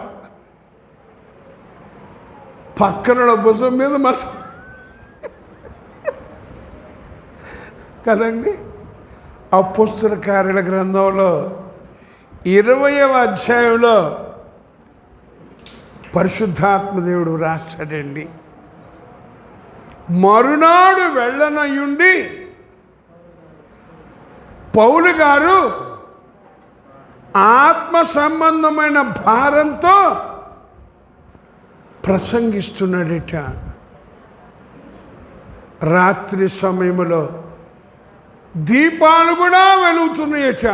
పక్కన భుజం మీద మొత్తం కదండి. అపోస్తల కార్యాల గ్రంథంలో 20వ అధ్యాయంలో పరిశుద్ధాత్మదేవుడు రాశాడండి. మరునాడు వెళ్ళనయ్యుండి పౌలు గారు ఆత్మ సంబంధమైన భారంతో ప్రసంగిస్తున్నాడట. రాత్రి సమయంలో దీపాలు కూడా వెలుగుతున్నాయట.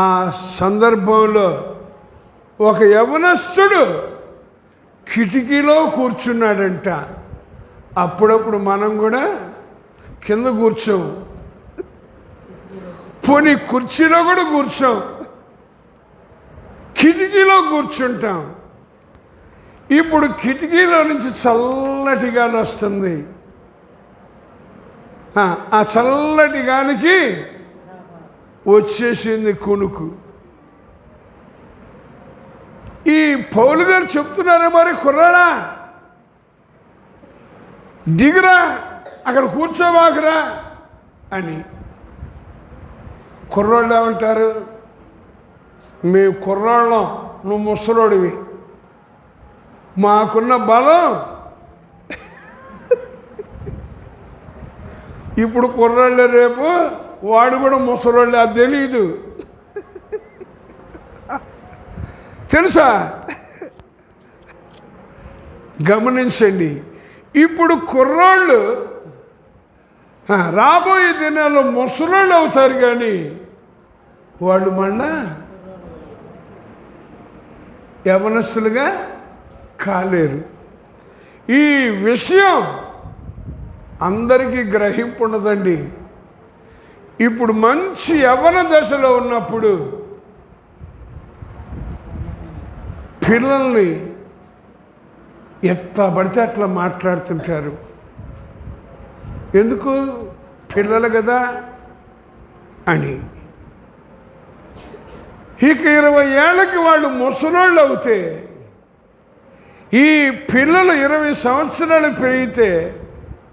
ఆ సందర్భంలో ఒక యవనస్తుడు కిటికీలో కూర్చున్నాడంట. అప్పుడప్పుడు మనం కూడా కింద కూర్చోం, పోనీ కుర్చీలో కూడా కూర్చోం, కిటికీలో కూర్చుంటాం. ఇప్పుడు కిటికీలో నుంచి చల్లటి గాలి వస్తుంది. ఆ చల్లటి గాలికి వచ్చేసింది కునుకు. ఈ పౌలు గారు చెప్తున్నారా, మరి కుర్రాడా దిగురా, అక్కడ కూర్చోబాకురా అని. కుర్రాళ్ళు ఏమంటారు, మేము కుర్రాళ్ళం, నువ్వు ముసలోడివి, మాకున్న బలం. ఇప్పుడు కుర్రాళ్ళే, రేపు వాడు కూడా ముసలోళ్ళే, అది తెలీదు, తెలుసా? గమనించండి. ఇప్పుడు కుర్రాళ్ళు రాబోయే దినాల్లో ముసలోళ్ళు అవుతారు, కానీ వాళ్ళు మళ్ళా యవనస్తులుగా కాలేరు. ఈ విషయం అందరికీ గ్రహింపు ఉండదండి. ఇప్పుడు మంచి యవ్వన దశలో ఉన్నప్పుడు పిల్లల్ని ఎట్లా పడితే అట్లా మాట్లాడుతుంటారు. ఎందుకు? పిల్లలు కదా అని. ఇక 20 ఏళ్ళకి వాళ్ళు ముసలోళ్ళు అవుతే, ఈ పిల్లలు 20 సంవత్సరాలు పెరిగితే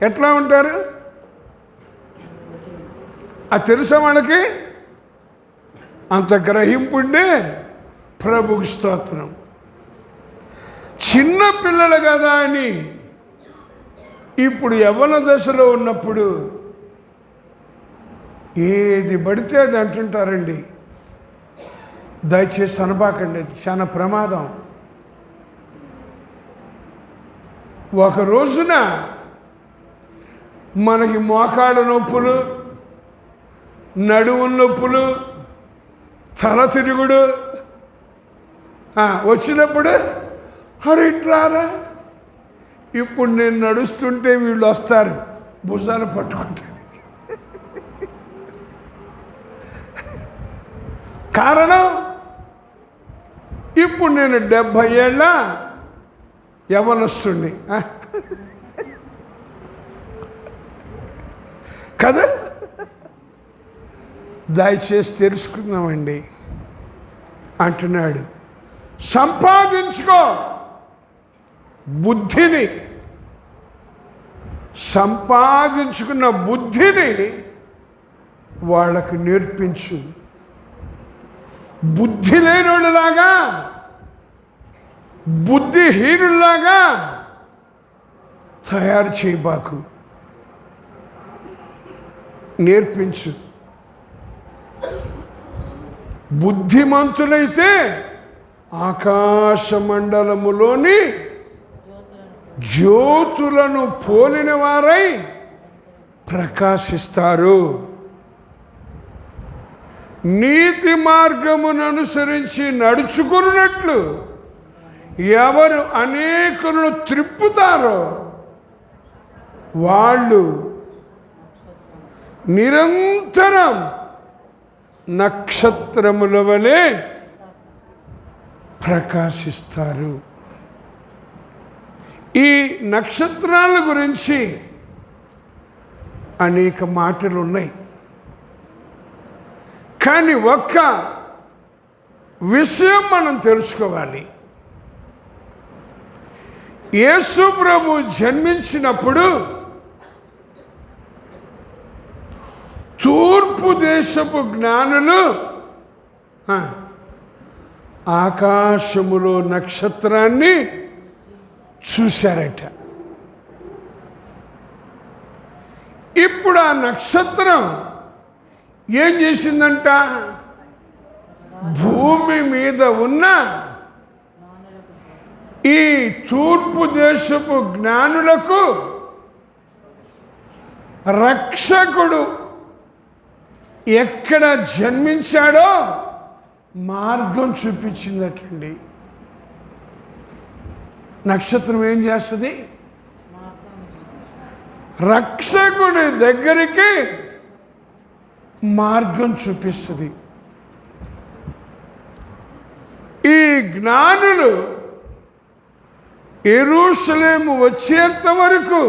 ఎట్లా ఉంటారు? అది తెలుసా వాళ్ళకి? అంత గ్రహింపుండే ప్రభుకి స్తోత్రం. చిన్న పిల్లలు కదా అని ఇప్పుడు యవ్వన దశలో ఉన్నప్పుడు ఏది పడితే అది అంటుంటారండి. దయచేసి అనబాకండి, అది చాలా ప్రమాదం. ఒక రోజున మనకి మోకాళ్ళ నొప్పులు, నడుము నొప్పులు, తల తిరుగుడు వచ్చినప్పుడు, అరే ఇట్లారా, ఇప్పుడు నేను నడుస్తుంటే వీళ్ళు వస్తారు భుజాలు పట్టుకుంటారు. కారణం, ఇప్పుడు నేను 70 ఏళ్ళ యవనస్తుడిని కదా. దయచేసి తెలుసుకుందామండి అంటున్నాడు. సంపాదించుకో బుద్ధిని, సంపాదించుకున్న బుద్ధిని వాళ్ళకు నేర్పించు. బుద్ధి లేనిలాగా, బుద్ధిహీనులాగా తయారు చేయబాకు, నేర్పించు. బుద్ధిమంతులైతే ఆకాశ మండలములోని జ్యోతులను పోలిన వారై ప్రకాశిస్తారు. నీతి మార్గమును అనుసరించి నడుచుకున్నట్లు ఎవరు అనేకులను త్రిప్పుతారో వాళ్ళు నిరంతరం నక్షత్రముల వలె ప్రకాశిస్తారు. ఈ నక్షత్రాల గురించి అనేక మాటలు ఉన్నాయి, కానీ ఒక్క విషయం మనం తెలుసుకోవాలి. యేసు ప్రభు జన్మించినప్పుడు తూర్పు దేశపు జ్ఞానులు ఆకాశములో నక్షత్రాన్ని చూశారట. ఇప్పుడు ఆ నక్షత్రం ఏం చేసిందంట? భూమి మీద ఉన్న ఈ తూర్పు దేశపు జ్ఞానులకు రక్షకుడు ఎక్కడ జన్మించాడో మార్గం చూపించిందటండి. నక్షత్రం ఏం చేస్తుంది? రక్షకుడి దగ్గరికి మార్గం చూపిస్తుంది. ఈ జ్ఞానులు యెరూషలేము వచ్చేంత వరకు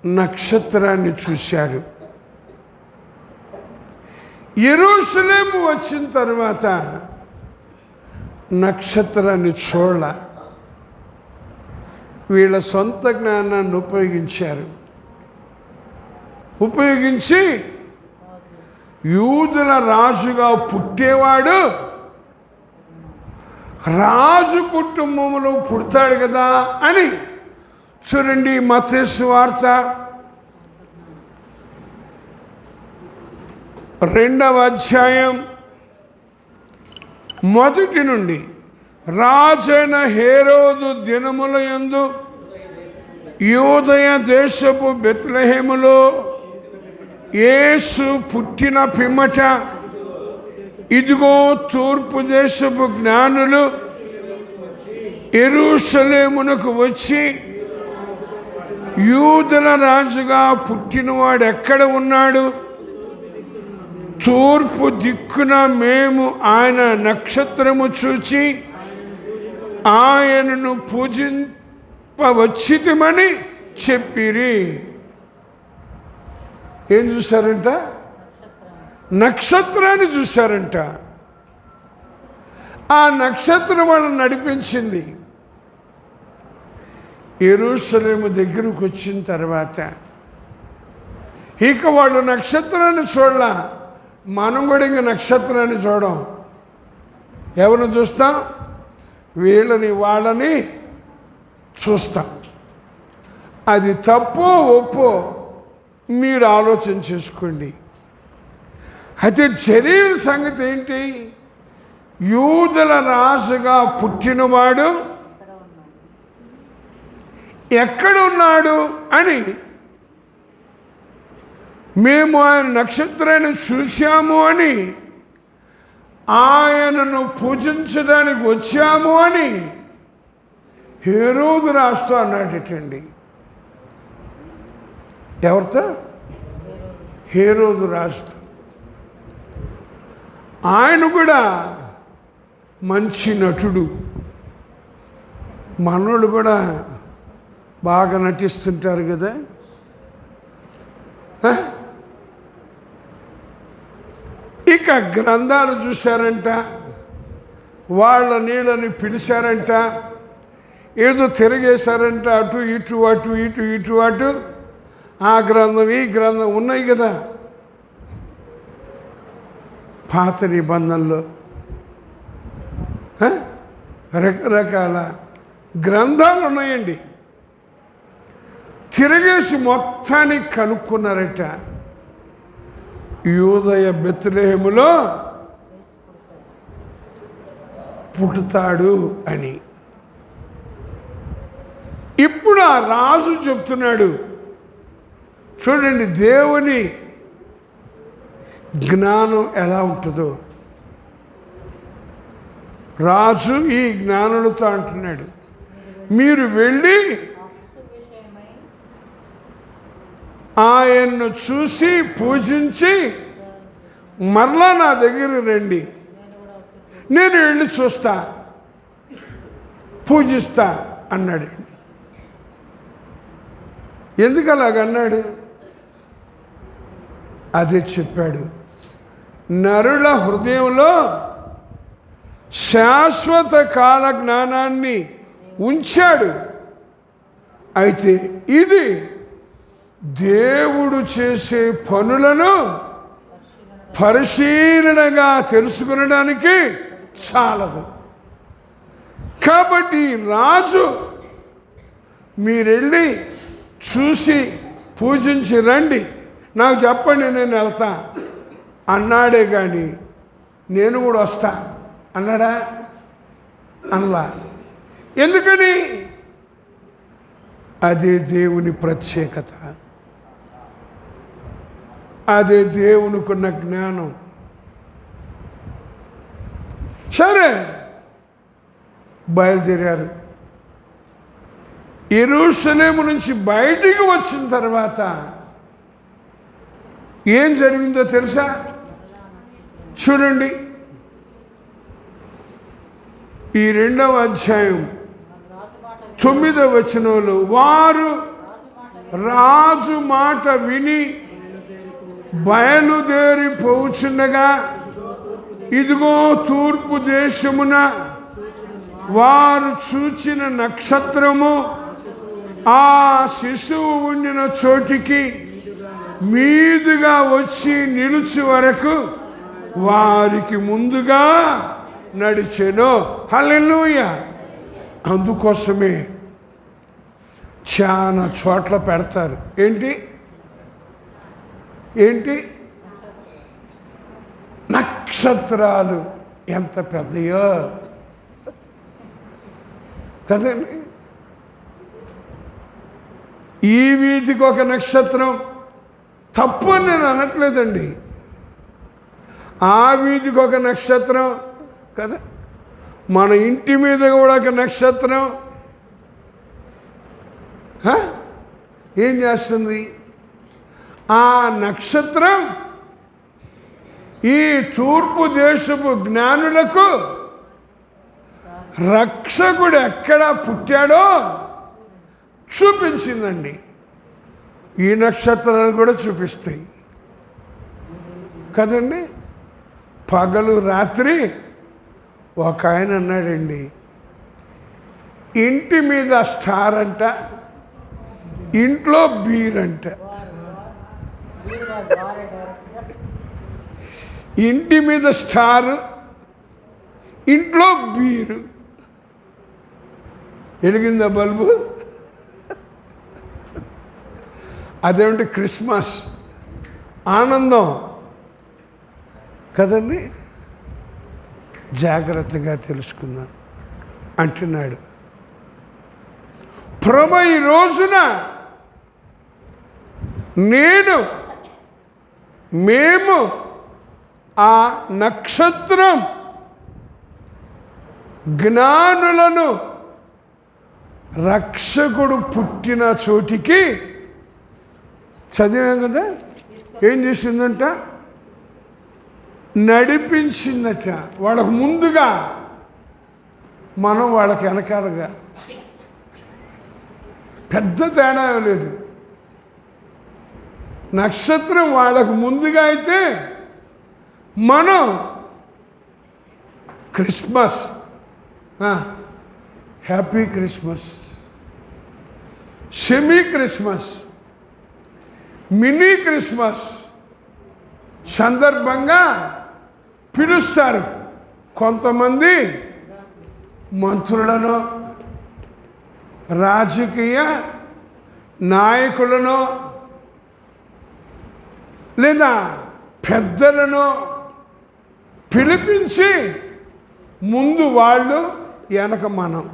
నక్షత్రాన్ని చూశారు. యెరూషలేము వచ్చిన తర్వాత నక్షత్రాన్ని చూడాల. వీళ్ళ సొంత జ్ఞానాన్ని ఉపయోగించి యూదుల రాజుగా పుట్టేవాడు రాజు కుటుంబంలో పుడతాడు కదా అని చూడండి. మత్తయి సువార్త 2వ అధ్యాయం 1 నుండి. రాజైన హేరోదు దినముల యందు యూదయ దేశపు బెత్లెహేములో యేసు పుట్టిన పిమ్మట ఇదిగో తూర్పు దేశపు జ్ఞానులు యెరూషలేమునకు వచ్చి యూదుల రాజుగా పుట్టినవాడు ఎక్కడ ఉన్నాడు? తూర్పు దిక్కున మేము ఆయన నక్షత్రము చూచి ఆయనను పూజింపవచ్చితిమని చెప్పిరి. ఏం చూశారంట? నక్షత్రాన్ని చూశారంట. ఆ నక్షత్రం వాళ్ళని నడిపించింది. యెరూషలేము దగ్గరకు వచ్చిన తర్వాత ఇక వాళ్ళు నక్షత్రాన్ని చూడలా. మనం కూడా ఇంక నక్షత్రాన్ని చూడం. ఎవరిని చూస్తాం? వీళ్ళని వాళ్ళని చూస్తాం. అది తప్పో ఒప్పో మీరు ఆలోచన చేసుకోండి. అయితే జరిగిన సంగతి ఏంటి? యూదుల రాజుగా పుట్టినవాడు ఎక్కడున్నాడు అని మేము ఆయన నక్షత్రాన్ని చూశాము అని, ఆయనను పూజించడానికి వచ్చాము అని హేరోదు రాజుతో అన్నాడటండి. ఎవరితో? హేరోదు రాజుతో. ఆయన కూడా మంచి నటుడు. మనోళ్ళు కూడా బాగా నటిస్తుంటారు కదా. ఇక గ్రంథాలు చూశారంట, వాళ్ళ నీళ్ళని పిలిచారంట, ఏదో తిరిగేశారంట, అటు ఇటు అటు ఇటు ఇటు అటు. ఆ గ్రంథం ఈ గ్రంథం ఉన్నాయి కదా పాత నిబంధనలో. రకరకాల గ్రంథాలు ఉన్నాయండి. తిరిగేసి మొత్తానికి కనుక్కున్నారట, యూదయ బెత్లెహేములో పుడతాడు అని. ఇప్పుడు ఆ రాజు చెప్తున్నాడు, చూడండి దేవుని జ్ఞానం ఎలా ఉంటుందో. రాజు ఈ జ్ఞానులతో అంటున్నాడు, మీరు వెళ్ళి ఆయన్ను చూసి పూజించి మరలా నా దగ్గర రండి, నేను వెళ్ళి చూస్తా, పూజిస్తా అన్నాడు. ఎందుకు అలాగన్నాడు? అదే చెప్పాడు, నరుల హృదయంలో శాశ్వత కాల జ్ఞానాన్ని ఉంచాడు. అయితే ఇది దేవుడు చేసే పనులను పరిశీలనగా తెలుసుకునడానికి చాలదు. కాబట్టి రాజు మీరెళ్ళి చూసి పూజించి రండి, నాకు చెప్పండి, నేను వెళ్తా అన్నాడే కానీ నేను కూడా వస్తా అన్నాడా? అనలా. ఎందుకని? అదే దేవుని ప్రత్యేకత, అదే దేవునికున్న జ్ఞానం. సరే, బయలుదేరారు. యెరూషలేము నుంచి బయటికి వచ్చిన తర్వాత ఏం జరిగిందో తెలుసా? చూడండి, ఈ 2వ అధ్యాయం 9వ వచనంలో, వారు రాజు మాట విని బయలుదేరిపోచుండగా ఇదిగో తూర్పు దేశమున వారు చూచిన నక్షత్రము ఆ శిశువు ఉండిన చోటికి మీదుగా వచ్చి నిలుచు వరకు వారికి ముందుగా నడిచెను. హల్లెలూయా. అందుకోసమే చాలా చోట్ల పెడతారు. ఏంటి ఏంటి నక్షత్రాలు ఎంత పెద్దయో కదండి. ఈ వీధికి ఒక నక్షత్రం తప్పు అని నేను అనట్లేదండి. ఆ వీధికి ఒక నక్షత్రం కదా, మన ఇంటి మీద కూడా ఒక నక్షత్రం ఏం చేస్తుంది? ఆ నక్షత్రం ఈ తూర్పు దేశపు జ్ఞానులకు రక్షకుడు ఎక్కడ పుట్టాడో చూపించిందండి. ఈ నక్షత్రాలు కూడా చూపిస్తాయి కదండి. పగలు రాత్రి ఒక ఆయన అన్నాడండి, ఇంటి మీద స్టార్ అంట, ఇంట్లో బీరంట. ఇంటి మీద స్టారు, ఇంట్లో బీరు. వెలిగిందా బల్బు? అదేమిటి? క్రిస్మస్ ఆనందం కదండి. జాగ్రత్తగా తెలుసుకుందాం అంటున్నాడు ప్రభు. ఈ రోజున మేము ఆ నక్షత్రం జ్ఞానులను రక్షకుడు పుట్టిన చోటికి చదివాం కదా, ఏం చేసిందంట? నడిపించిందట. వాళ్ళకు ముందుగా, మనం వాళ్ళకి వెనకాలగా. పెద్ద తేడా లేదు. నక్షత్రం వాళ్ళకు ముందుగా అయితే మనం Christmas, happy Christmas, semi Christmas, mini Christmas సందర్భంగా పిలుస్తారు. కొంతమంది మంత్రులను, రాజకీయ నాయకులను, లేదా పెద్దలను పిలిపించి ముందు వాళ్ళు, వెనక మనం.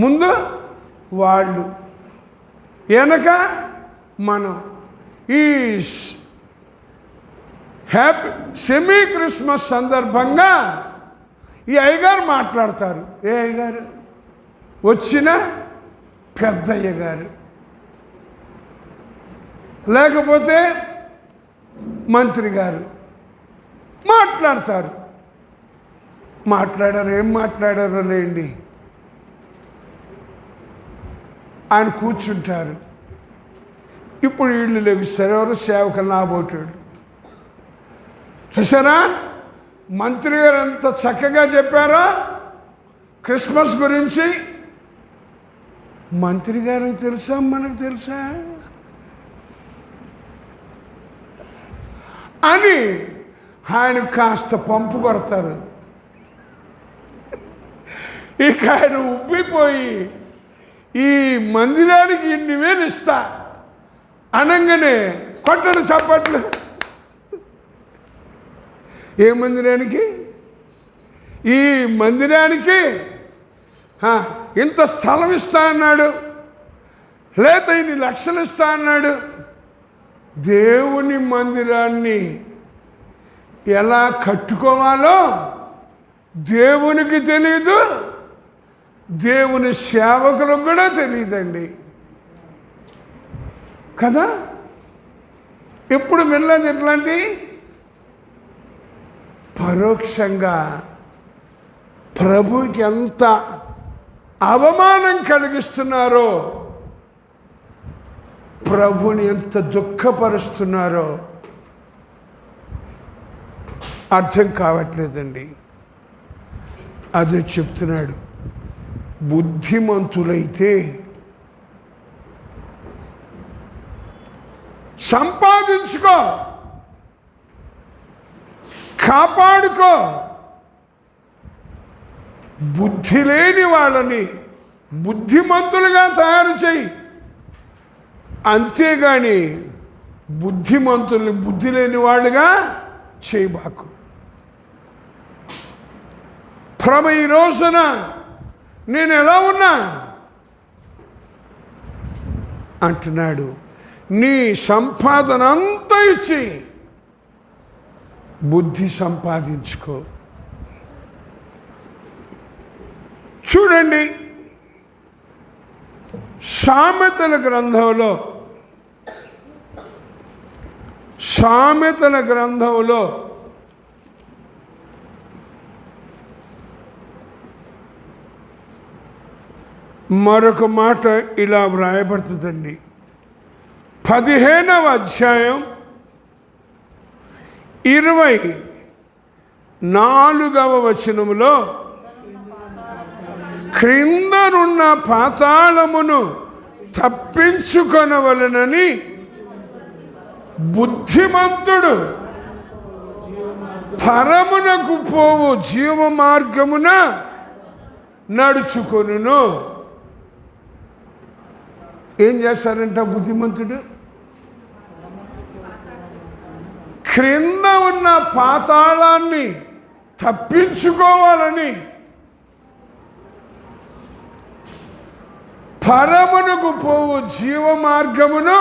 ముందు వాళ్ళు, వెనక మనం. ఈ హ్యాపీ సెమీ క్రిస్మస్ సందర్భంగా ఈ అయ్యగారు మాట్లాడతారు. ఏ అయ్యగారు? వచ్చిన పెద్దయ్య గారు, లేకపోతే మంత్రి గారు మాట్లాడతారు. మాట్లాడారు. ఏం మాట్లాడారో లేండి. ఆయన కూర్చుంటారు. ఇప్పుడు వీళ్ళు లెగుస్తారు. ఎవరు? సేవకులు, నాబోటాడు. చూసారా మంత్రి గారు ఎంత చక్కగా చెప్పారో క్రిస్మస్ గురించి. మంత్రి గారికి తెలుసా, మనకు తెలుసా అని ఆయన కాస్త పంపు కొడతారు. ఇక ఆయన ఉబ్బిపోయి ఈ మందిరానికి 2,000 ఇస్తా అనగానే కొట్టడు చప్పట్లు. ఏ మందిరానికి? ఈ మందిరానికి ఇంత స్థలం ఇస్తా అన్నాడు, లేత ఇన్ని లక్షలు ఇస్తా అన్నాడు. దేవుని మందిరాన్ని ఎలా కట్టుకోవాలో దేవునికి తెలీదు, దేవుని సేవకులకు కూడా తెలియదండి కదా. ఎప్పుడు వెళ్ళదు ఎట్లాంటి పరోక్షంగా ప్రభుకి ఎంత అవమానం కలిగిస్తున్నారో, ప్రభుని ఎంత దుఃఖపరుస్తున్నారో అర్థం కావట్లేదండి. అదే చెప్తున్నాడు, బుద్ధిమంతులైతే సంపాదించుకో, కాపాడుకో. బుద్ధి లేని వాళ్ళని బుద్ధిమంతులుగా తయారు చేయి, అంతేగాని బుద్ధిమంతుల్ని బుద్ధి లేని వాళ్ళుగా చేయబాకు. ప్రభు ఈ రోజున నేను ఎలా ఉన్నా అంటున్నాడు, నీ సంపాదన అంతా ఇచ్చి బుద్ధి సంపాదించుకో. చూడండి, సామెతల గ్రంథంలో మరొక మాట ఇలా వ్రాయబడుతుందండి. 15వ అధ్యాయం 24వ వచనములో, క్రిందనున్న పాతాళమును తప్పించుకొనవలెనని బుద్ధిమంతుడు పరమునకు పోవు జీవ మార్గమున నడుచుకొనును. ఏం చేస్తారంట బుద్ధిమంతుడు? క్రింద ఉన్న పాతాళాన్ని తప్పించుకోవాలని పరమునకు పోవు జీవ మార్గమును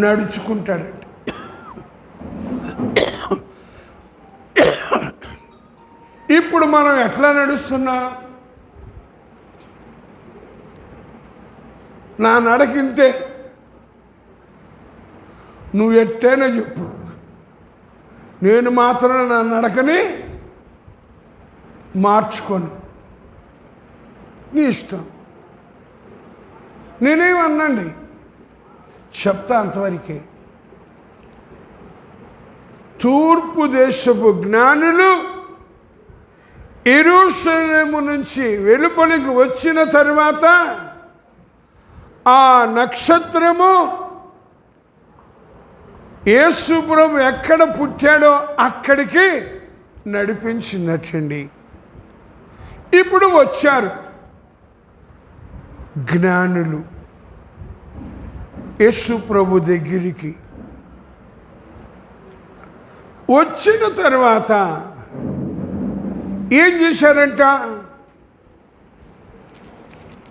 నడుచుకుంటాడంట. ఇప్పుడు మనం ఎట్లా నడుస్తున్నాం? నా నడకింతే, నువ్వు ఎట్టైనా చెప్పు, నేను మాత్రం నా నడకని మార్చుకోను, నీ ఇష్టం. నేనేమన్నాండి, చెప్తా అంతవరకే. తూర్పు దేశపు జ్ఞానులు యెరూషలేము నుంచి వెలుపలికి వచ్చిన తర్వాత ఆ నక్షత్రము యేసు ప్రభు ఎక్కడ పుట్టాడో అక్కడికి నడిపించిందటండి. ఇప్పుడు వచ్చారు జ్ఞానులు యేసు ప్రభు దగ్గరికి. వచ్చిన తర్వాత ఏం చేశారంట?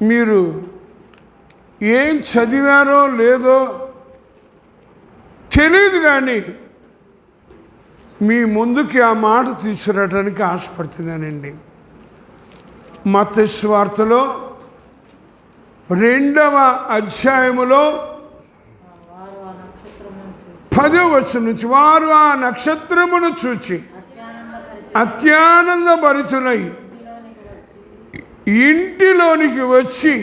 మీరు ఏం చదివారో లేదో తెలియదు, కానీ మీ ముందుకి ఆ మాట తీసుకురావడానికి ఆశపడుతున్నానండి. మత్తయి సువార్తలో 2వ అధ్యాయములో 10వ వచనం నుంచి, వారు ఆ నక్షత్రమును చూచి అత్యానంద భరితులై ఇంటిలోనికి వచ్చి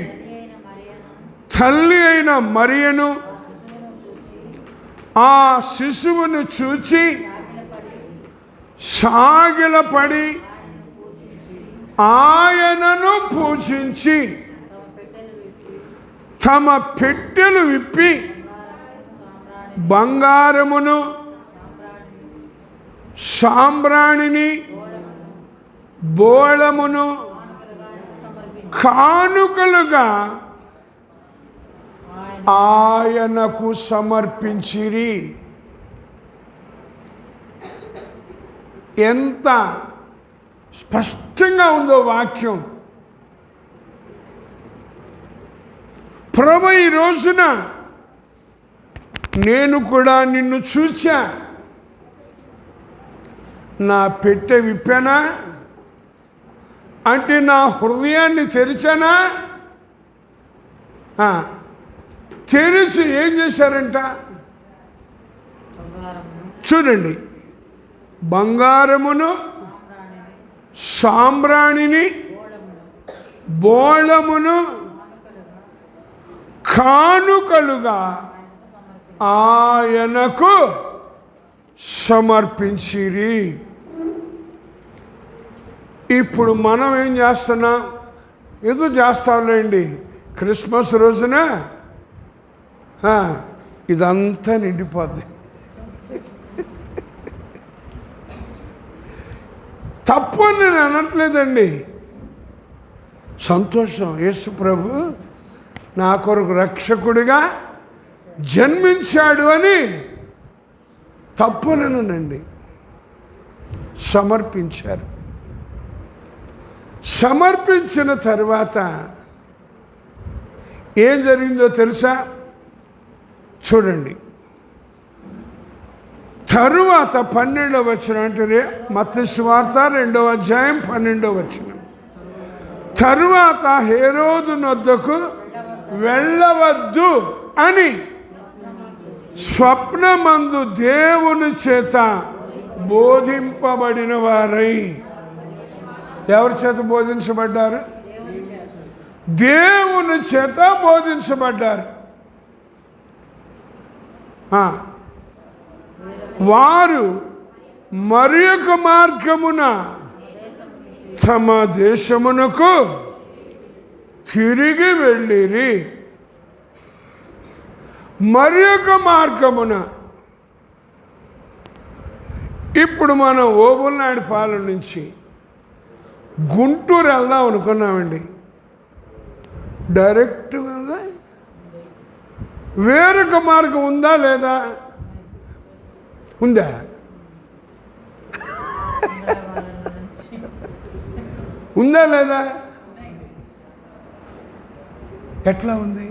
తల్లి అయిన మరియను ఆ శిశువును చూచి సాగిలపడి ఆయనను పూజించి తమ పెట్టెలు విప్పి బంగారమును సాంబ్రాణిని బోళమును కానుకలుగా ఆయనకు సమర్పించిరి. ఎంత స్పష్టంగా ఉందో వాక్యం. ప్రభు, ఈ రోజున నేను కూడా నిన్ను చూచా, నా పెట్టె విప్పానా అంటే నా హృదయాన్ని తెరిచానా? తెరిచి ఏం చేశారంట చూడండి. బంగారమును సాంబ్రాణిని బోళమును కానుకలుగా ఆయనకు సమర్పించిరి. ఇప్పుడు మనం ఏం చేస్తున్నాం? ఏదో చేస్తాంలేండి, క్రిస్మస్ రోజున ఇదంతా నిండిపోద్ది. తప్పు అని నేను అనట్లేదండి, సంతోషం. యేసు ప్రభు నా కొరకు రక్షకుడిగా జన్మించాడు అని తప్పుననండి. సమర్పించారు. సమర్పించిన తర్వాత ఏం జరిగిందో తెలుసా? చూడండి. తరువాత 12వ వచనం, అంటే మత్తయి సువార్త 2వ అధ్యాయం 12వ వచనం. తరువాత హేరోదు నొద్దకు వెళ్ళవద్దు అని స్వప్నమందు దేవుని చేత బోధింపబడిన వారై. ఎవరి చేత బోధించబడ్డారు? దేవుని చేత బోధించబడ్డారు. వారు మరి ఒక మార్గమున తమ దేశమునకు తిరిగి వెళ్ళిరి. మరి ఒక మార్గమున. ఇప్పుడు మనం ఓబుల్నాయుడు పాలెం నుంచి గుంటూరు వెళ్దాం అనుకున్నామండి. డైరెక్ట్ వెళ్దా? వేరొక మార్గం ఉందా లేదా? ఉందా? ఉందా లేదా? ఎట్లా ఉంది?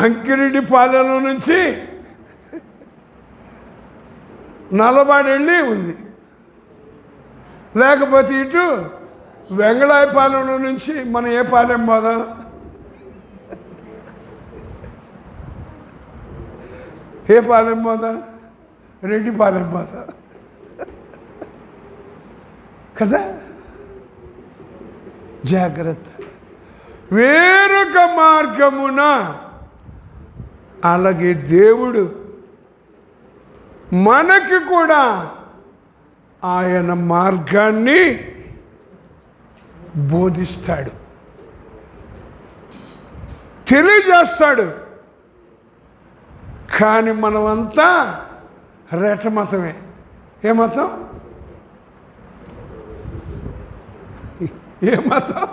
అంకిరెడ్డి పాలెంలో నుంచి నల్లబాడు వెళ్ళి ఉంది. లేకపోతే ఇటు వెంగళాయపాలెంలో నుంచి మనం ఏ పాలెం పోదాం? ఏ పాలెం పోదాం? రెడ్డిపాలెం పోదాం కదా. జాగ్రత్త. వేరొక మార్గమున. అలాగే దేవుడు మనకి కూడా ఆయన మార్గాన్ని బోధిస్తాడు, తెలియజేస్తాడు. కానీ మనమంతా రెటమతమే. ఏ మతం? ఏ మతం?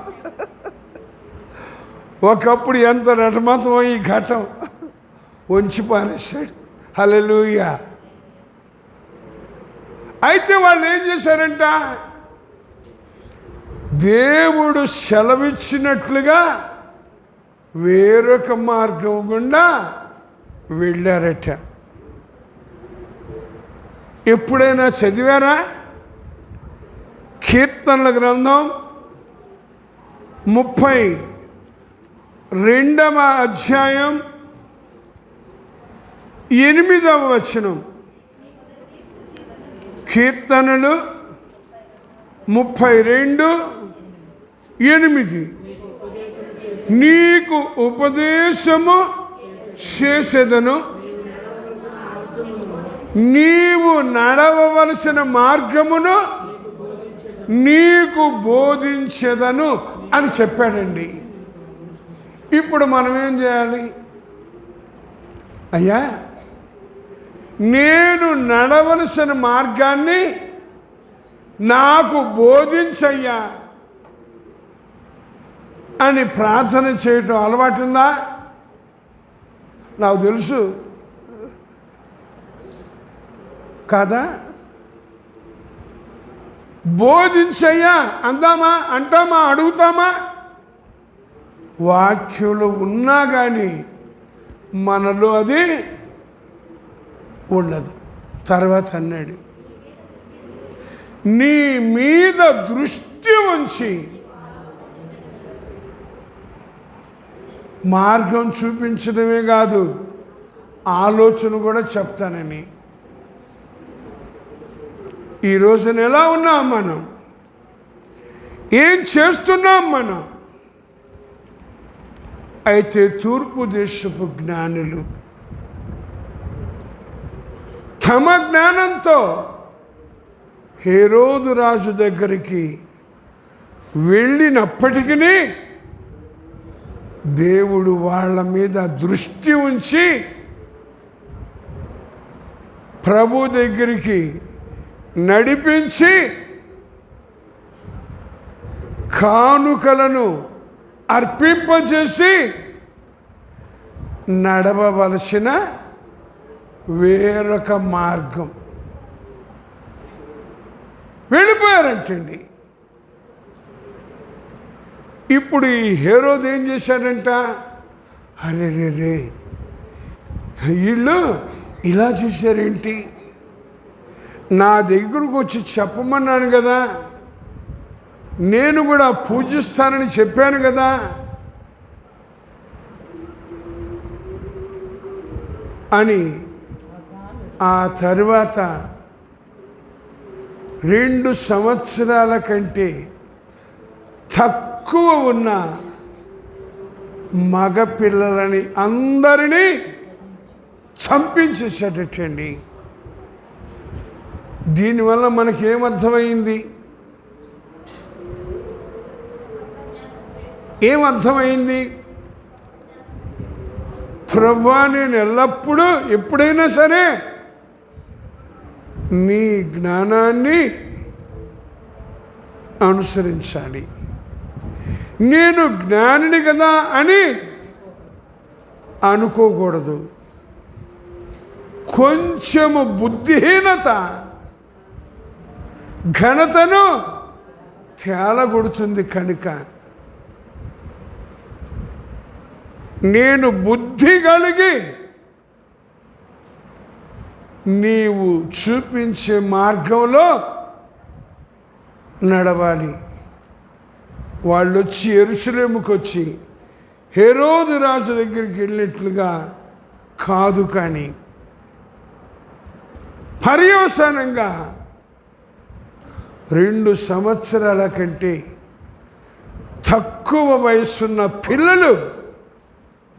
ఒకప్పుడు ఎంత రెటమతమో ఈ ఘటం వంచి పారేశాడు. హల్లెలూయా. అయితే వాళ్ళు ఏం చేశారంట? దేవుడు సెలవిచ్చినట్లుగా వేరొక మార్గం గుండా వెళ్ళారట. ఎప్పుడైనా చదివారా? కీర్తనల గ్రంథం 32వ అధ్యాయం 8వ వచనం. కీర్తనలు 32:8. నీకు ఉపదేశము చేసేదను, నీవు నడవవలసిన మార్గమును నీకు బోధించెదను అని చెప్పాడండి. ఇప్పుడు మనం ఏం చేయాలి? అయ్యా, నేను నడవలసిన మార్గాన్ని నాకు బోధించయ్యా అని ప్రార్థన చేయటం అలవాటుందా? నాకు తెలుసు కదా. బోధించయ్యా అంటామా, అడుగుతామా? వాక్యంలో ఉన్నా కానీ మనలో అది ఉండదు. తర్వాత అన్నాడు, నీ మీద దృష్టి ఉంచి మార్గం చూపించడమే కాదు, ఆలోచన కూడా చెప్తానని. ఈ రోజున ఎలా ఉన్నాం మనం? ఏం చేస్తున్నాం మనం? అయితే తూర్పు దేశపు జ్ఞానులు తమ జ్ఞానంతో హేరోదు రాజు దగ్గరికి వెళ్ళినప్పటికీ దేవుడు వాళ్ళ మీద దృష్టి ఉంచి ప్రభు దగ్గరికి నడిపించి కానుకలను అర్పింపజేసి నడవవలసిన వేరొక మార్గం వెళ్ళిపోయారంటండి. ఇప్పుడు ఈ హేరోదు ఏం చేశాడంట? అరే రే వీళ్ళు ఇలా చేశారేంటి? నా దగ్గరకు వచ్చి చెప్పమన్నాను కదా, నేను కూడా పూజిస్తానని చెప్పాను కదా, అని ఆ తర్వాత 2 సంవత్సరాల కంటే తక్కువ ఉన్న మగపిల్లలని అందరినీ చంపించేసేటట్టండి. దీనివల్ల మనకేమర్థమైంది? ఏమర్థమైంది? ప్రభువా, నేను ఎల్లప్పుడూ ఎప్పుడైనా సరే నీ జ్ఞానాన్ని అనుసరించాలి. నేను జ్ఞానిని కదా అని అనుకోకూడదు. కొంచెము బుద్ధిహీనత ఘనతను తేలగొడుతుంది. కనుక నేను బుద్ధి కలిగి నీవు చూపించే మార్గంలో నడవాలి. వాళ్ళు వచ్చి యెరూషలేముకు వచ్చి హేరోదు రాజు దగ్గరికి వెళ్ళినట్లుగా కాదు, కానీ పర్యవసానంగా 2 సంవత్సరాల కంటే తక్కువ వయసున్న పిల్లలు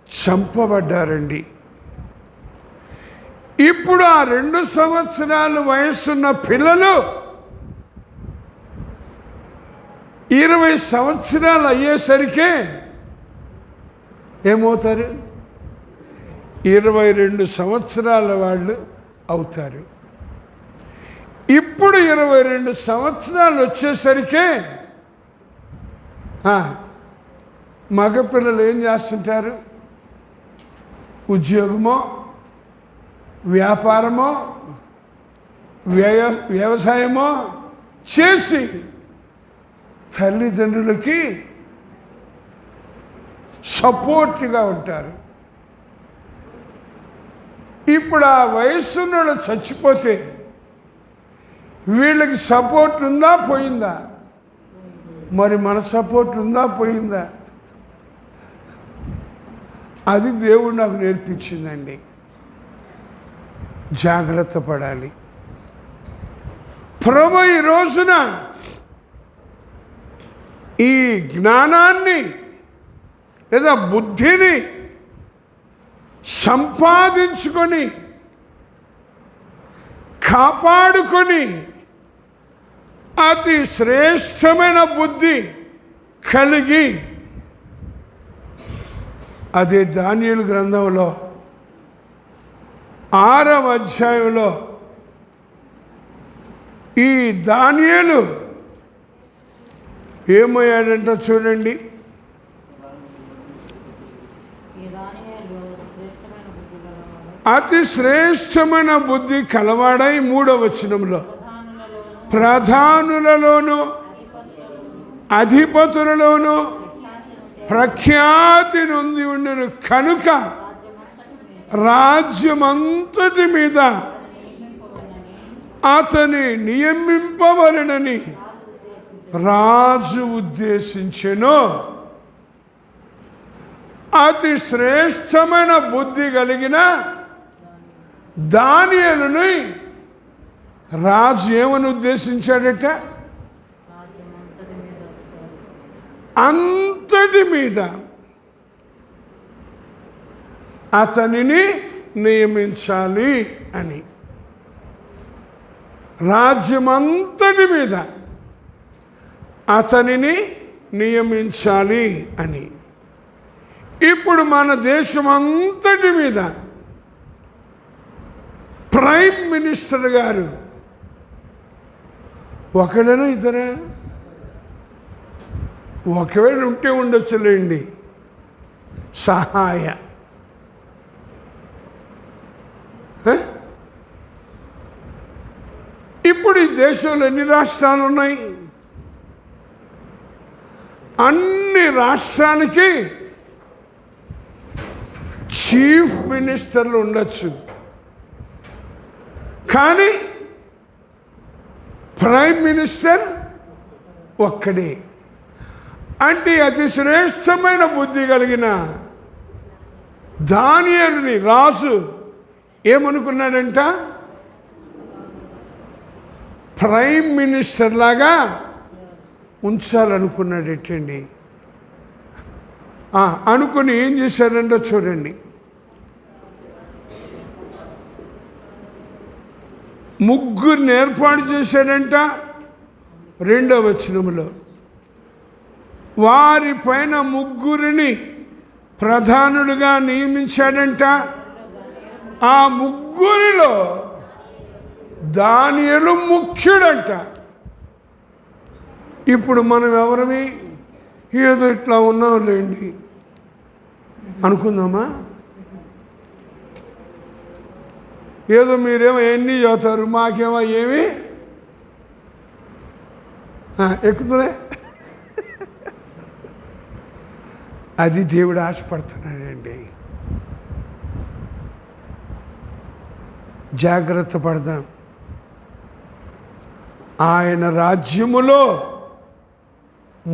చంపబడ్డారండి. ఇప్పుడు ఆ 2 సంవత్సరాల వయసున్న పిల్లలు 20 సంవత్సరాలు అయ్యేసరికి ఏమవుతారు? 22 సంవత్సరాల వాళ్ళు అవుతారు. ఇప్పుడు 22 సంవత్సరాలు వచ్చేసరికి మగపిల్లలు ఏం చేస్తుంటారు? ఉద్యోగమో, వ్యాపారమో, వ్యవసాయమో చేసి తల్లిదండ్రులకి సపోర్ట్గా ఉంటారు. ఇప్పుడు ఆ వయస్సున్న చచ్చిపోతే వీళ్ళకి సపోర్ట్ ఉందా పోయిందా? మరి మన సపోర్ట్ ఉందా పోయిందా? అది దేవుడు నాకు నేర్పించిందండి. జాగ్రత్త పడాలి. ప్రభు ఈ రోజున ఈ జ్ఞానాన్ని లేదా బుద్ధిని సంపాదించుకొని కాపాడుకొని అతి శ్రేష్టమైన బుద్ధి కలిగి, అదే దానియేలు గ్రంథంలో 6వ అధ్యాయంలో ఈ దానియేలు ఏమయ్యాడంట చూడండి. అతి శ్రేష్టమైన బుద్ధి కలవాడై 3వ వచనంలో ప్రధానులలోను అధిపతులలోను ప్రఖ్యాతి నొంది ఉండెను కనుక రాజ్యమంతటి మీద అతని నియమింపవలెనని రాజు ఉద్దేశించెను. అతి శ్రేష్టమైన బుద్ధి కలిగిన దానియేలుని రాజు ఏమని ఉద్దేశించాడట? అంతటి మీద అతనిని నియమించాలి అని. రాజ్యమంతటి మీద అతనిని నియమించాలి అని. ఇప్పుడు మన దేశం అంతటి మీద ప్రైమ్ మినిస్టర్ గారు ఒకడైనా ఇద్దరా? ఒకవేళ ఉంటే ఉండొచ్చులేండి సహాయ. ఇప్పుడు ఈ దేశంలో ఎన్ని రాష్ట్రాలు ఉన్నాయి? అన్ని రాష్ట్రానికి చీఫ్ మినిస్టర్లు ఉండొచ్చు, కానీ ప్రైమ్ మినిస్టర్ ఒక్కడే. అంటే అతి శ్రేష్టమైన బుద్ధి కలిగిన దానియేలుని రాజు ఏమనుకున్నాడంట? ప్రైమ్ మినిస్టర్ లాగా ఉంచాలనుకున్నాడటండి. అనుకుని ఏం చేశాడంటే చూడండి, ముగ్గురిని ఏర్పాటు చేశాడంట. 2వ వచనంలో వారి పైన ముగ్గురిని ప్రధానులుగా నియమించాడంట. ఆ ముగ్గురిలో దానియేలు ముఖ్యుడంట. ఇప్పుడు మనం ఎవరమి? ఏదో ఇట్లా ఉన్నాం లేండి అనుకుందామా? ఏదో మీరేమో ఎన్ని చదువుతారు, మాకేమో ఏమి ఎక్కుతున్నాయి. అది దేవుడు ఆశపడుతున్నాడండి. జాగ్రత్త పడదాం. ఆయన రాజ్యములో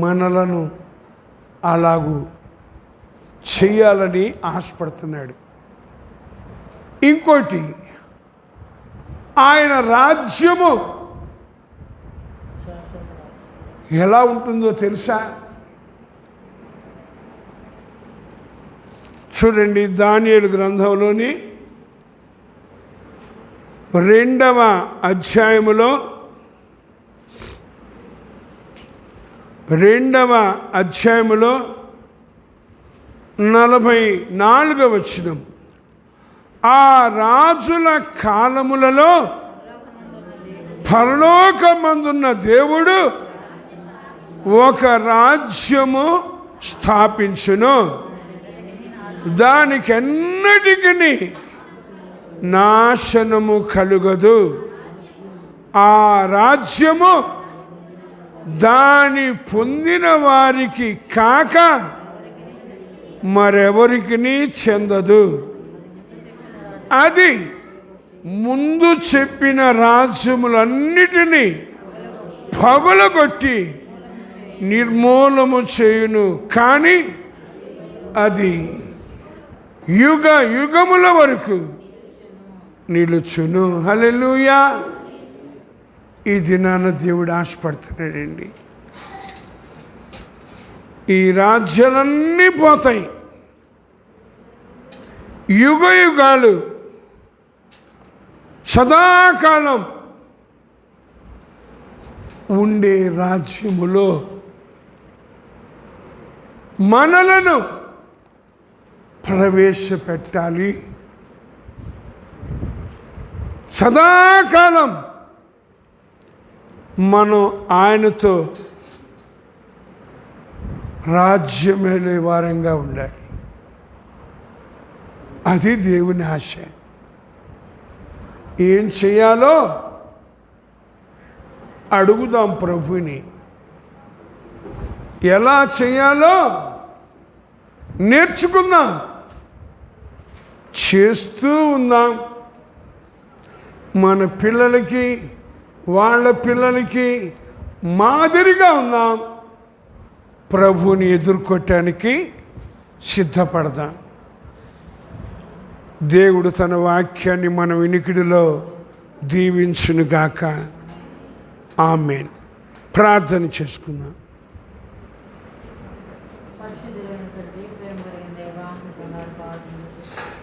మనలను అలాగూ చెయ్యాలని ఆశపడుతున్నాడు. ఇంకోటి, ఆయన రాజ్యము ఎలా ఉంటుందో తెలుసా? చూడండి, దానియేలు గ్రంథంలోని 2వ అధ్యాయములో 44వ వచనం. ఆ రాజుల కాలములలో పరలోకమందున్న దేవుడు ఒక రాజ్యము స్థాపించును, దానికెన్నటికి నాశనము కలుగదు. ఆ రాజ్యము దాని పొందిన వారికి కాక మరెవరికి చెందదు. అది ముందు చెప్పిన రాజ్యములన్నిటినీ పగలగొట్టి నిర్మూలము చేయును, కానీ అది యుగ యుగముల వరకు నిలుచును. హల్లెలూయా. ఈ దినాన దేవుడు ఆశపడుతున్నాడండి. ఈ రాజ్యాలన్నీ పోతాయి, యుగ యుగాలు సదాకాలం ఉండే రాజ్యములో మనలను ప్రవేశపెట్టాలి. సదాకాలం మనం ఆయనతో రాజ్యమేలే వారంగా ఉండాలి. అది దేవుని ఆశ. ఏం చేయాలో అడుగుదాం ప్రభుని. ఎలా చేయాలో నేర్చుకుందాం, చేస్తూ ఉందాం. మన పిల్లలకి వాళ్ళ పిల్లలకి మాదిరిగా ఉందాం. ప్రభుని ఎదుర్కోవటానికి సిద్ధపడదాం. దేవుడు తన వాక్యాన్ని మన వినికిడిలో దీవించునుగాక. ఆమేన్. ప్రార్థన చేసుకుందాం. పరిశుద్ధులైన తండ్రి, ప్రేమ కలిగిన దేవా, నీకు వందనాలు.